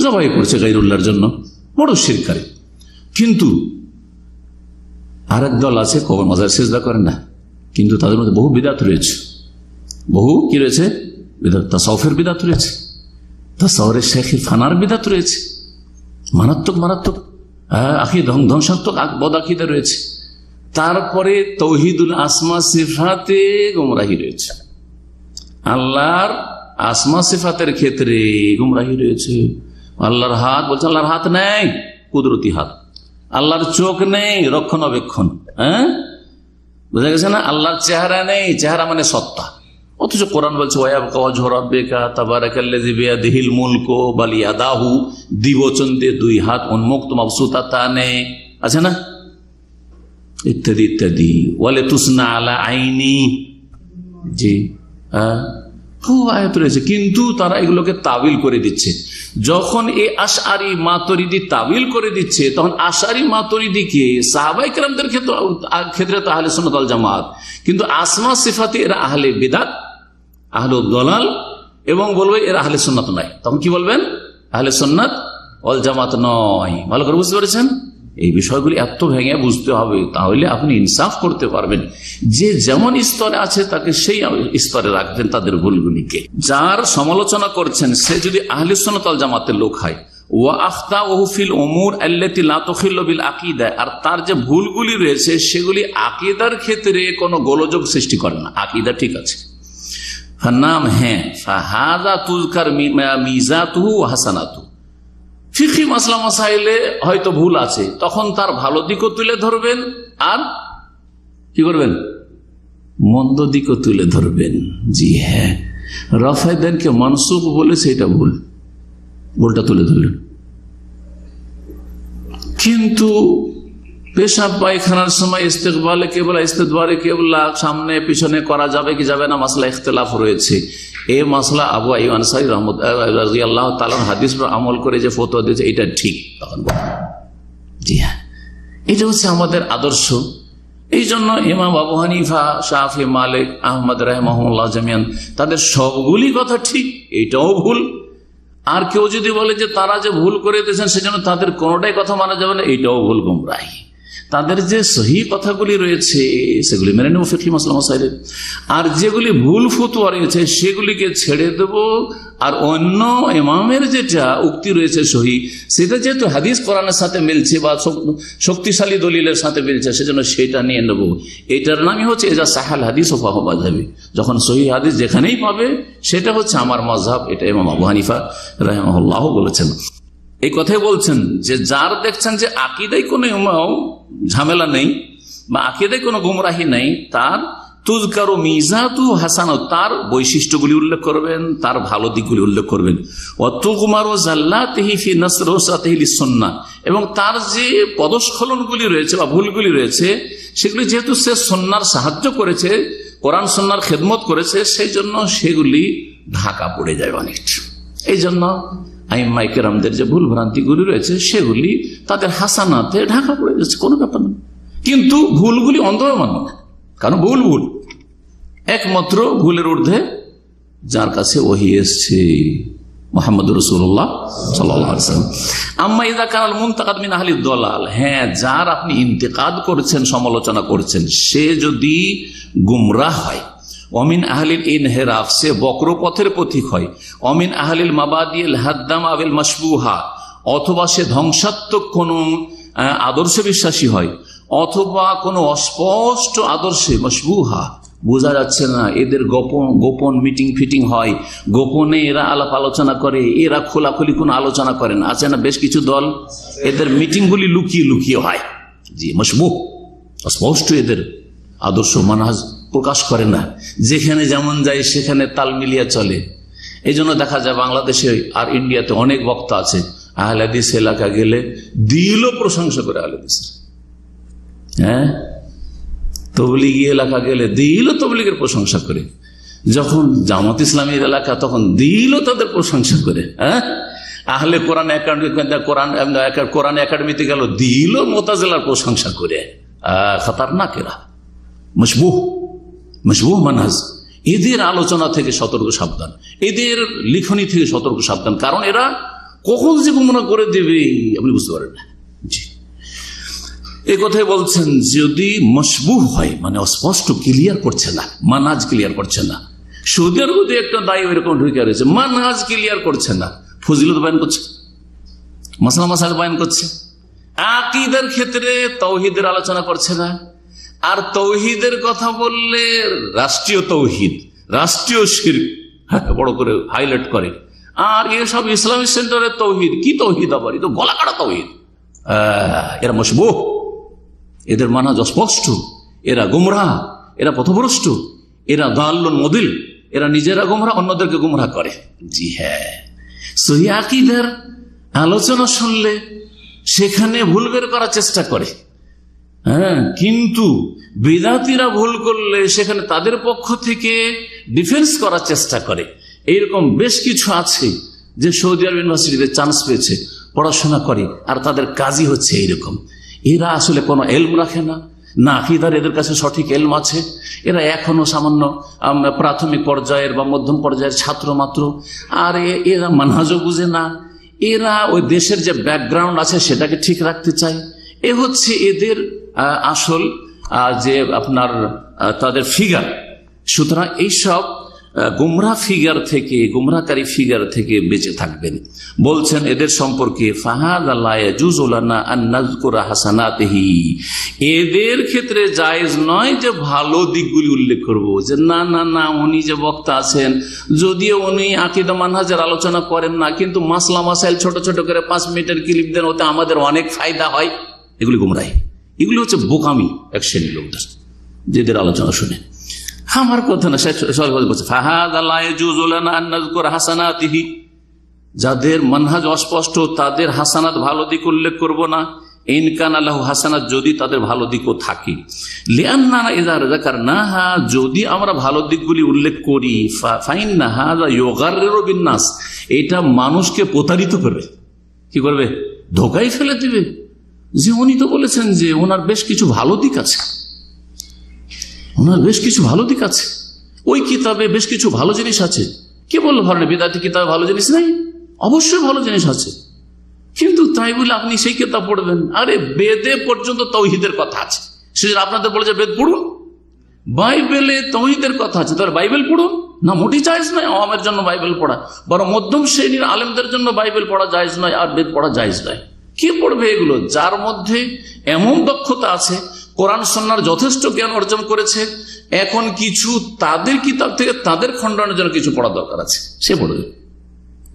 জবাই করছে গায়রুল্লাহর জন্য, বড় শিরককারী। কিন্তু আরেক দল আছে কবর মাজার সিজদা করে না, কিন্তু তাদের মধ্যে বহু বিদআত রয়েছে। বহু কি রয়েছে? বিদআত। তাসাউফের বিদআত রয়েছে, তাসাউরের শেখের ফানার বিদআত রয়েছে, মারাত্মক মারাত্মক ধ্বংসাত্মক বদ আকীদা রয়েছে। তারপরে তাওহীদুল আসমা সিফাতে গোমরাহি রয়েছে, আল্লাহর আসমা সিফাতের ক্ষেত্রে গোমরাহি রয়েছে। আল্লাহর হাত, বলছে আল্লাহর হাত নেই, কুদরতি হাত। আল্লাহর চোখ নেই, রক্ষণাবেক্ষণ, হ্যাঁ, বোঝা গেছে না? আল্লাহর চেহারা নেই, চেহারা মানে সত্তা। অথচ কোরআন বলছে দ্বিবচন দিয়ে দুই হাত উন্মুক্ত মাবসুতাতানে, আছে না, ইত্যাদি ইত্যাদি। ওয়ালে তুসনা আলা আইনি, জি, খুব আয়াত রয়েছে, কিন্তু তারা এগুলোকে তাবিল করে দিচ্ছে। যখন এই আশআরী মাতুরিদি তাবিল করে দিচ্ছে, তখন আশআরী মাতুরিদিকে সাহাবায়ে কেরামদের ক্ষেত্রে তো আহলে সুন্নাত ওয়াল জামাত, কিন্তু আসমা সিফাতে এরা আহলে বিদআত, আহলে দলাল, এবং বলবে এরা আহলে সুন্নাত নয়। তখন কি বলবেন? আহলে সুন্নাত ওয়াল জামাত নয়। ভালো করে বুঝতে পেরেছেন? এই বিষয়গুলি এত ভেঙে বুঝতে হবে, তাহলে আপনি ইনসাফ করতে পারবেন। যে যেমন স্তরে আছে তাকে সেই স্তরে রাখবেন তাদের ভুলগুলিকে। যার সমালোচনা করছেন সে যদি আহলে সুন্নাত ওয়াল জামাতের লোক হয়, ওয়া আখতাউহু ফিল উমুর আল্লাতী লা তুখিল্লু বিল আকিদা, আর তার যে ভুলগুলি রয়েছে সেগুলি আকীদার ক্ষেত্রে কোনো গোলযোগ সৃষ্টি করে না, আকীদা ঠিক আছে, নাম, হ্যাঁ, ফাহাযা তুযকার মিযাতুহু ওয়া হাসানাতুহু। ফিকহি মাসলা মাসাইলে হয়তো ভুল আছে, তখন তার ভালো দিকও তুলে ধরবেন, আর কি করবেন? মন্দ দিকও তুলে ধরবেন। জি হ্যাঁ, রাফায়ে দানকে মানসুব বলেছে, এটা ভুল, ভুলটা তুলে ধরলেন। কিন্তু পেশাব পায়খানার সময় ইস্তেকবালে কেবলা, ইস্তেদবারে কেবলা, সামনে পিছনে করা যাবে কি যাবে না, মাসলা ইখতিলাফ রয়েছে। এই মাসলা আবু আইয়ুব আনসারী রাদিয়াল্লাহু তাআলা হাদিস পর আমল করে যে ফতোয়া দিয়েছে এটা ঠিক, তখন জি হ্যাঁ, এটা হচ্ছে আমাদের আদর্শ। এই জন্য ইমাম আবু হানিফা, শাফি, মালিক, আহমদ রাহিমাহুল্লাহ জামিয়ান, তাদের সবগুলি কথা ঠিক, এটাও ভুল। আর কেউ যদি বলে যে তারা যে ভুল করে দিয়েছেন সেজন্য তাদের কোনোটাই কথা মানা যাবে না, এইটাও ভুল, গুমরাহি। তাদের যে সহি কথাগুলি রয়েছে সেগুলি মেনে নেব ফিকহি মাসলা মাসাইলে, আর যেগুলি ভুল ফতোয়া রয়েছে সেগুলিকে ছেড়ে দেব। আর অন্য ইমামের যেটা উক্তি রয়েছে সহি, সেটা যেহেতু হাদিস কোরআনের সাথে মিলছে বা শক্তিশালী দলিলের সাথে মিলছে, সেজন্য সেটা নিয়ে নেব। এটার নামই হচ্ছে এজা সাহাল হাদিস ও ফাহু মাযহাবি। যখন সহি হাদিস যেখানেই পাবে সেটা হচ্ছে আমার মাযহাব। এটা ইমাম আবু হানিফা রাহিমাহুল্লাহ বলেছেন। এই কথাই বলছেন যে যার দেখছেন যে আকীদায় কোনো ঝামেলা নেই বা আকীদায় কোনো গুমরাহি নেই, তার তুযকারু মিজাতু হাসানাত, তার বৈশিষ্ট্যগুলি উল্লেখ করবেন, তার ভালো দিকগুলি উল্লেখ করবেন। ওয়া তুগমারু যাল্লাতিহি ফি নাসরুসাতিহি লিসুন্নাহ, এবং তার যে পদস্খলনগুলি রয়েছে বা ভুলগুলি রয়েছে সেগুলি যেহেতু সে সুন্নাহর সাহায্য করেছে, কোরআন সুন্নাহর খেদমত করেছে, সেই জন্য সেগুলি ঢাকা পড়ে যায় অনেকটা। এই জন্য আইম্মায়ে কেরামদের যে ভুল ভ্রান্তিগুলি রয়েছে সেগুলি তাদের হাসানাতে ঢাকা পড়ে যাচ্ছে, কোনো ব্যাপার না। কিন্তু ভুলগুলি অন্ধভাবে মানব না, কারণ ভুল ভুল। একমাত্র ভুলের ঊর্ধ্বে যার কাছে ওহী এসেছে, মুহাম্মদুর রাসূলুল্লাহ সাল্লাল্লাহু আলাইহি ওয়াসাল্লাম। আম্মা ইযা কানাল মুনতাকাদ মিন আহলি দালাল, হ্যাঁ, যার আপনি ইন্তেকাদ করছেন, সমালোচনা করছেন, সে যদি গুমরাহ হয়, অমিন আহলিল ইনহেরাফ, সে বক্রপথের পথিক হয়, অমিন আহলিল মাবাদিল হাদ্দাম আবিল মাশবুহা, অথবা সে ধ্বংসাত্মক কোন আদর্শে বিশ্বাসী হয়, অথবা কোনো অস্পষ্ট আদর্শে মাশবুহা, বোঝা যাচ্ছে না, এদের গোপন মিটিং ফিটিং হয়, গোপনে এরা আলাপ আলোচনা করে, এরা খোলাখুলি কোনো আলোচনা করেন। আছে না বেশ কিছু দল, এদের মিটিংগুলি লুকিয়ে লুকিয়ে হয়। জি, মাশবুহ, অস্পষ্ট এদের আদর্শ মানহাজ প্রকাশ করে না, যেখানে যেমন যায় সেখানে তাল মিলিয়ে চলে। এই জন্য দেখা যায় বাংলাদেশে আর ইন্ডিয়াতে অনেক বক্তা আছে, আহলে হাদিস এলাকা গেলে দিলও প্রশংসা করে আহলে হাদিসের, হ্যাঁ, তবলিগি এলাকা গেলে দিলও তবলিগের প্রশংসা করে, যখন জামাত ইসলামী এলাকা তখন দিলও তাদের প্রশংসা করে, হ্যাঁ, আহলে কোরআন কোরআন একাডেমিতে গেল দিলও মুতাজিলার প্রশংসা করে। খতরনাক এরা, মশবুহ মানহাজ। এদের আলোচনা থেকে সতর্ক সাবধান, এদের লিখনি থেকে সতর্ক সাবধান, কারণ এরা কখন যে গুমরাহ করে দেবে আপনি বুঝতে পারেন না। জি, এই কথাই বলছেন, যদি মশবুহ হয় মানে অস্পষ্ট, ক্লিয়ার করছে না, মানহাজ ক্লিয়ার করছে না। সৌদি আরবে একটা দায়ী এরকম ঢুকে রয়েছে, মানহাজ ক্লিয়ার করছে না, ফজিলত বয়ান করছে, মাসলা মাসাইল বয়ান করছে, আকীদার ক্ষেত্রে তাওহীদের আলোচনা করছে না। আর তৌহিদের কথা বললে রাষ্ট্রীয় তৌহিদ, রাষ্ট্রীয় শিরক বড় করে হাইলাইট করে। আর এসব ইসলামিক সেন্টারের তৌহিদ, কি তৌহিদ আবার, এ তো গলা কাটা তৌহিদ। এরা মশবুহ, এদের মানহাজ অস্পষ্ট, এরা গুমরাহ, এরা পথভ্রষ্ট, এরা দাল্লুন মুদিল, এরা নিজেরা গুমরাহ, অন্যদেরকে গুমরাহ করে। জি হ্যাঁ, সহিহ আকীদার আলোচনা শুনলে সেখানে ভুল বের করার চেষ্টা করে, হ্যাঁ, কিন্তু বিদাতীরা ভুল করলে সেখানে তাদের পক্ষ থেকে ডিফেন্স করার চেষ্টা করে। এইরকম বেশ কিছু আছে যে সৌদি আরব ইউনিভার্সিটিতে চান্স পেয়েছে, পড়াশোনা করে, আর তাদের কাজই হচ্ছে এইরকম। এরা আসলে কোনো এলম রাখে না, না আকীদার এদের কাছে সঠিক এলম আছে, এরা এখনো সামান্য প্রাথমিক পর্যায়ের বা মধ্যম পর্যায়ের ছাত্র মাত্র, আর এরা মানহাজও বুঝে না, এরা ওই দেশের যে ব্যাকগ্রাউন্ড আছে সেটাকে ঠিক রাখতে চায়। এ হচ্ছে এদের আসল যে আপনার তাদের ফিগার। সুতরাং এইসব গুমরাহ ফিগার থেকে, গুমরাহকারী ফিগার থেকে বেঁচে থাকবেন। বলছেন এদের সম্পর্কে, ফাহাযা লা ইয়াজুযু লানা আন নাযকুরা হাসানাতিহি, এদের ক্ষেত্রে জায়েজ নয় যে ভালো দিকগুলি উল্লেখ করব, যে না না না উনি যে বক্তা আছেন, যদিও উনি আকীদা মানহাজের আলোচনা করেন না, কিন্তু মাসলা মাসাইল ছোট ছোট করে 5 মিনিটের ক্লিপ দেন, ওতে আমাদের অনেক ফায়দা হয়। এগুলি গুমরাহি, এগুলি হচ্ছে বোকামি এক শ্রেণীর লোকদের, যেদের আলোচনা শুনে। আমার কথা না, যাদের মানহাজ অস্পষ্ট তাদের হাসানাত ভালো দিক উল্লেখ করব না। ইনকান আল্লাহ হাসানাত, যদি তাদের ভালো দিকও থাকে, লিআন্নানা ইযা যাকারনাহা, যদি আমরা ভালো দিকগুলি উল্লেখ করি, ফাইন্নাহা ইউগাররিরু বিন-নাস, এটা মানুষকে প্রতারিত করবে। কি করবে? ধোকায় ফেলে দিবে, যে উনি তো বলেছেন যে ওনার বেশ কিছু ভালো দিক আছে, ওনার বেশ কিছু ভালো দিক আছে, ওই কিতাবে বেশ কিছু ভালো জিনিস আছে। কে বললো ভালো বিদাতি কিতাবে ভালো জিনিস নাই? অবশ্যই ভালো জিনিস আছে। কিন্তু তাই বলে আপনি সেই কিতাব পড়বেন? আরে বেদে পর্যন্ত তাওহীদের কথা আছে, সেজন্য আপনাদের বলে যে বেদ পড়ুন। বাইবেলে তাওহীদের কথা আছে, তাহলে বাইবেল পড়ুন না? মোটেই জায়েজ নয় আওয়ামের জন্য বাইবেল পড়া, বরং মধ্যম শ্রেণীর আলেমদের জন্য বাইবেল পড়া জায়েজ নয়, আর বেদ পড়া জায়েজ নয়। কে পড়বে এগুলো? যার মধ্যে এমন দক্ষতা আছে, কোরআন সুন্নাহর যথেষ্ট জ্ঞান অর্জন করেছে, এখন কিছু তাদের কিতাব থেকে তাদের খণ্ডনের জন্য কিছু পড়া দরকার আছে, সে পড়বে।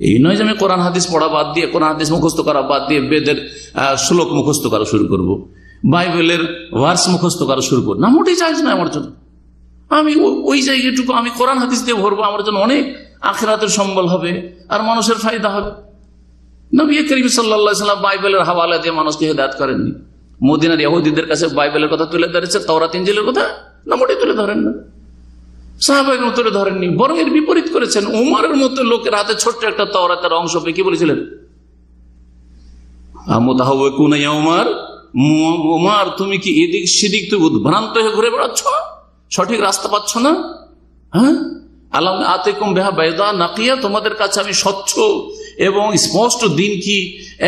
এই নয় যে আমি কোরআন হাদিস পড়া বাদ দিয়ে, কোরআন হাদিস মুখস্থ করা বাদ দিয়ে বেদের শ্লোক মুখস্থ করা শুরু করব, বাইবেলের ভার্স মুখস্থ করা শুরু করবো, না, মোটেই জায়েজ নয় আমার জন্য। আমি ওই জায়গাটুকু আমি কোরআন হাদিস দিয়ে ভরবো, আমার জন্য অনেক আখিরাতের সম্বল হবে আর মানুষের ফায়দা হবে। নবী করিম সাল্লাল্লাহু আলাইহি ওয়াসাল্লাম বাইবেলের হাওয়ালা দিয়ে মানুষকে হেদায়েত করেননি। মদিনার ইহুদিদের কাছে বাইবেলের কথা তুলে ধরেছে, তাওরাত ইনজিলের কথা না, মোটেই তুলে ধরেন না। সাহাবায়ে তুলে ধরেননি, বরং এর বিপরীত করেছেন। উমরের মতো লোকের হাতে ছোট্ট একটা তাওরাতের অংশ পেয়ে কি বলেছিলেন? মুতাহাওয়াকুনা ইয়া উমর, তুমি কি এদিক সেদিক তুমি উদ্ভ্রান্ত হয়ে ঘুরে বেড়াচ্ছ, সঠিক রাস্তা পাচ্ছ না? হ্যাঁ, আলাম আতিকুম বিহা বাইদা নাকিয়া, তোমাদের কাছে আমি স্বচ্ছ এবং স্পষ্ট দিন, কি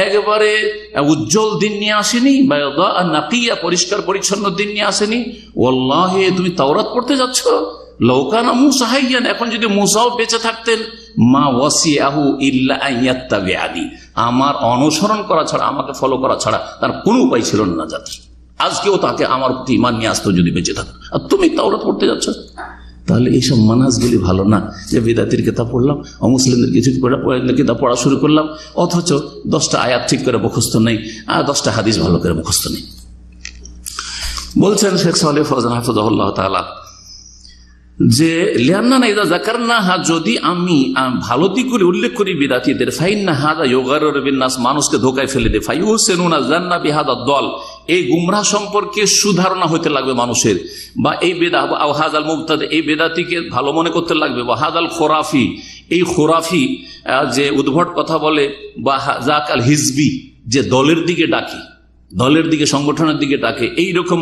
একেবারে উজ্জ্বল দিন নিয়ে আসেনি? বাইদা আর নাকিয়া, পরিষ্কার পরিচ্ছন্ন দিন নিয়ে আসেনি। ওয়াল্লাহি, তুমি তাওরাত পড়তে যাচ্ছ? লাউকানা মূসা হাইয়ান, এখন যদি মূসাও বেঁচে থাকতেন, মা ওয়াসিআহু ইল্লা আন ইয়াত্তাবিআনি, আমার অনুসরণ করা ছাড়া, আমাকে ফলো করা ছাড়া তার কোনো উপায় ছিল না যাতে আজকেও তাকে আমার প্রতি ঈমান নিয়ে আসতো যদি বেঁচে থাকতো। আর তুমি তাওরাত পড়তে যাচ্ছ? তাহলে এইসব মানাজগুলি ভালো না, যে বিদাতির কিতাব পড়লাম, অমুসলিমদের কিছু কিতাব পড়া শুরু করলাম, অথচ 10টা আয়াত ঠিক করে মুখস্থ নেই আর 10টা হাদিস ভালো করে মুখস্থ নেই। বলছেন শেখ সালেহ ফৌজান হাফিজাহুল্লাহ তাআলা যে লিআন্নানা ইযা যাকারনাহা, যদি আমি ভালো দিক করে উল্লেখ করি বিদাতীদের, ফাইন্না হাযা ইউগাররিরু বিন-নাস, মানুষকে ধোঁকায় ফেলে দেয়, ফায়ুহসিনুনা যান্না বিহাদা দল, এই গুমরাহ সম্পর্কে সুধারণা হতে লাগবে মানুষের, বা এই বেদাহ আও হাযাল মুবতাদি, এই বেদাতিকে ভালো মনে করতে লাগবে, বা হাযাল খুরাফি, এই খুরাফি যে উদ্ভট কথা বলে, বা যাকাল হিজবি, যে দলের দিকে ডাকে, দলের দিকে, সংগঠনের দিকে ডাকে, এইরকম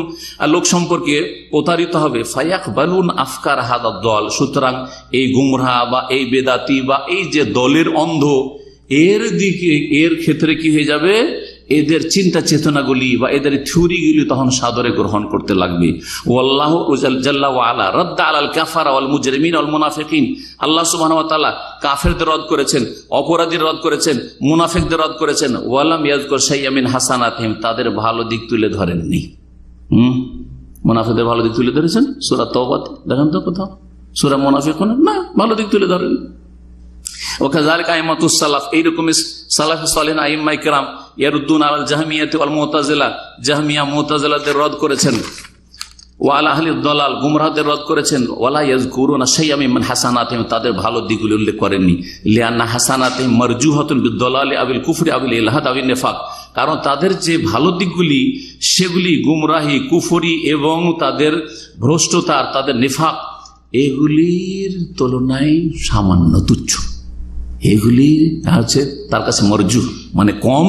লোক সম্পর্কে প্রতারিত হবে। ফায়াকবালুন আফকার হাদা দল, সুতরাং এই গুমরাহ বা এই বেদাতি বা এই যে দলের অন্ধ, এর দিকে, এর ক্ষেত্রে কি হয়ে যাবে? এদের চিন্তা চেতনাগুলি বা এদের থিওরিগুলি তখন সাদরে গ্রহণ করতে লাগবে। ওয়াল্লাহু জাল্লা ওয়া আলা রাদ্দা আলাল কাফারা ওয়াল মুজরিমিন ওয়াল মুনাফিকিন, আল্লাহ সুবহানাহু ওয়া তাআলা কাফেরদের রদ করেছেন, অপরাধীদের রদ করেছেন, মুনাফিকদের রদ করেছেন। ওয়ালাম ইয়াযকুর শাইয়্যাম মিন হাসানাতিহিম, তাদের ভালো দিক তুলে ধরেননি। মুনাফিকদের ভালো দিক তুলে ধরেছেন সূরা তাওবাতে, দেখেন তো কোথাও সূরা মুনাফিকুন না ভালো দিক তুলে ধরেন। ওয়াকাযালিকা আইম্মাতুস সালাফ, এইরকম সালাফে সালেহিন আইম্মায়ে কিরাম ইয়ারুদ্দুন আলাল জাহমিয়াতি ওয়াল মুতাজিলা, জাহমিয়া মুতাজিলাদের রদ করেছেন, ওয়া আলা আহলিদ দালাল, গুমরাহদের রদ করেছেন। ওয়ালা ইয়াযকুরুনা শাইয়্যাম মিন হাসানাতিহিম, তাদের ভালো দিকগুলি উল্লেখ করেননি। লিআন্না হাসানাতিহিম মারজুহাতুন বিদ-দালালি আবিল কুফরি আবিল ইলহাদ আবিন নিফাক, কারণ তাদের যে ভালো দিকগুলি সেগুলি গুমরাহি, কুফরি এবং তাদের ভ্রষ্টতার, তাদের নিফাক, এগুলির তুলনায় সামান্য তুচ্ছ, এগুলি হচ্ছে তার কাছে মরজু মানে কম,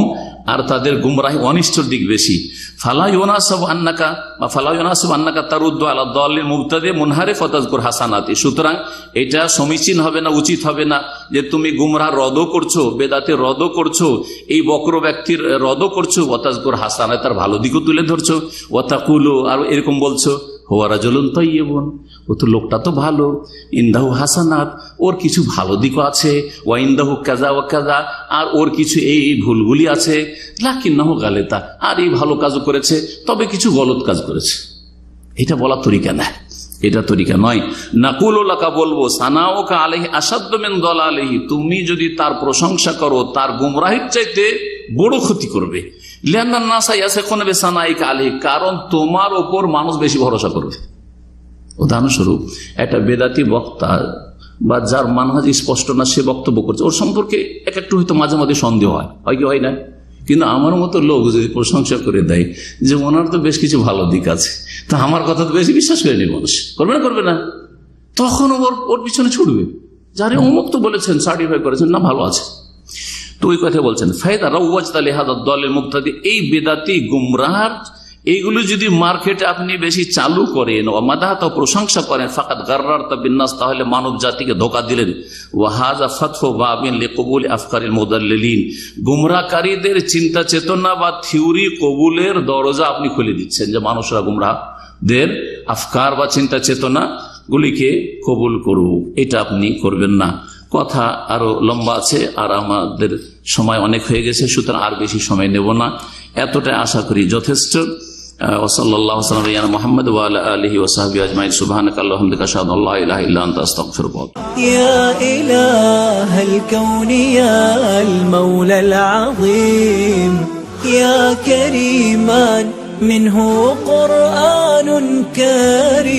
আর তাদের গুমরাহি অনিষ্টর দিক বেশি। ফালা ইউনাসাবু আন্নাকা বা ফালা ইউনাসাবু আন্নাকা তারুদ্দু আলা দাল্লিল মুবতাদি মুনহারিফ ওয়া তাযকুর হাসানাতি, সুতরাং এটা সমীচীন হবে না, উচিত হবে না যে তুমি গুমরাহ রদও করছো, বেদাতের রদও করছো, এই বক্র ব্যক্তির রদও করছো, ওয়া তাযকুর হাসানাত, তার ভালো দিকও তুলে ধরছো, ওয়া তাকুলু, আর এরকম বলছো, হুয়া রাজুলুন তাইয়্যিবুন, ও তো লোকটা তো ভালো, ইনদাহু হাসানাত, ওর কিছু ভালো দিকও আছে, ওয়া ইনদাহু কাযা ওয়া কাযা, আর ওর কিছু এই ভুলগুলি আছে, লাকিন্নাহু গালিতা, আর এই ভালো কাজও করেছে, তবে কিছু গলত কাজ করেছে। এটা বলা তরিকা না, এটা তরিকা নয়। নাকুলু লাকা, বলবো, সানাউকা আলাইহি আসাদ্দু মিন দালালিহি, তুমি যদি তার প্রশংসা করো তার গুমরাহির চাইতে বড় ক্ষতি করবে। লিআন্নান নাসা ইয়াসিকুনা বিসানাইকা আলাইহি, কারণ তোমার উপর মানুষ বেশি ভরসা করবে। উদাহরণস্বরূপ, একটা বেদাতি বক্তা বা যার মানহাজ স্পষ্ট না, সে বক্তব্য করছে, ওর সম্পর্কে একটু হয়তো মাঝে মাঝে সন্দেহ হয় কি হয় না, কিন্তু আমার মতো লোক যদি প্রশংসা করে দেয় যে ওনার তো বেশ কিছু ভালো দিক আছে, তা আমার কথা তো বেশি বিশ্বাস করে নেই মানুষ, করবে না, তখন ওর পিছনে ছুটবে, যারে অমুক তো বলেছেন, সার্টিফাই করেছেন, না ভালো আছে। তো ওই কথা বলছেন, ফায়দা রাওয়াজতা লিহাদা দালিল মুবতাদি, এই বেদাতি গুমরাহ এইগুলো যদি মার্কেটে আপনি বেশি চালু করেন ও মাদাহাত প্রশংসা করেন, ফাকাত গাররারতা বিন্নাস, তাহলে মানব জাতিকে ধোঁকা দিলেন। ওয়াহাযা ফাতহু বাবিন লিকবুল আফকারিল মুদাল্লিলিন, গুমরাহকারীদের চিন্তা চেতনা বা থিওরি কবুলের দরজা আপনি খুলে দিচ্ছেন, যে মানুষরা গুমরাহদের আফকার বা চিন্তা চেতনা গুলিকে কবুল করুক, এটা আপনি করবেন না। কথা আরো লম্বা আছে, আর আমাদের সময় অনেক হয়ে গেছে, সুতরাং আর বেশি সময় নেব না, এতটাই আশা করি যথেষ্ট। ওয়াসাল্লাল্লাহু আলা মুহাম্মদ ওয়া আলা আলিহি ওয়া সাহবিহি আজমাইন, সুবহানাকাল্লাহুম্মা ওয়া বিহামদিকা আশহাদু আল্লা ইলাহা ইল্লা আনতা আস্তাগফিরুকা। يا إله الكون يا المولى العظيم يا كريما منه قرآن كريم.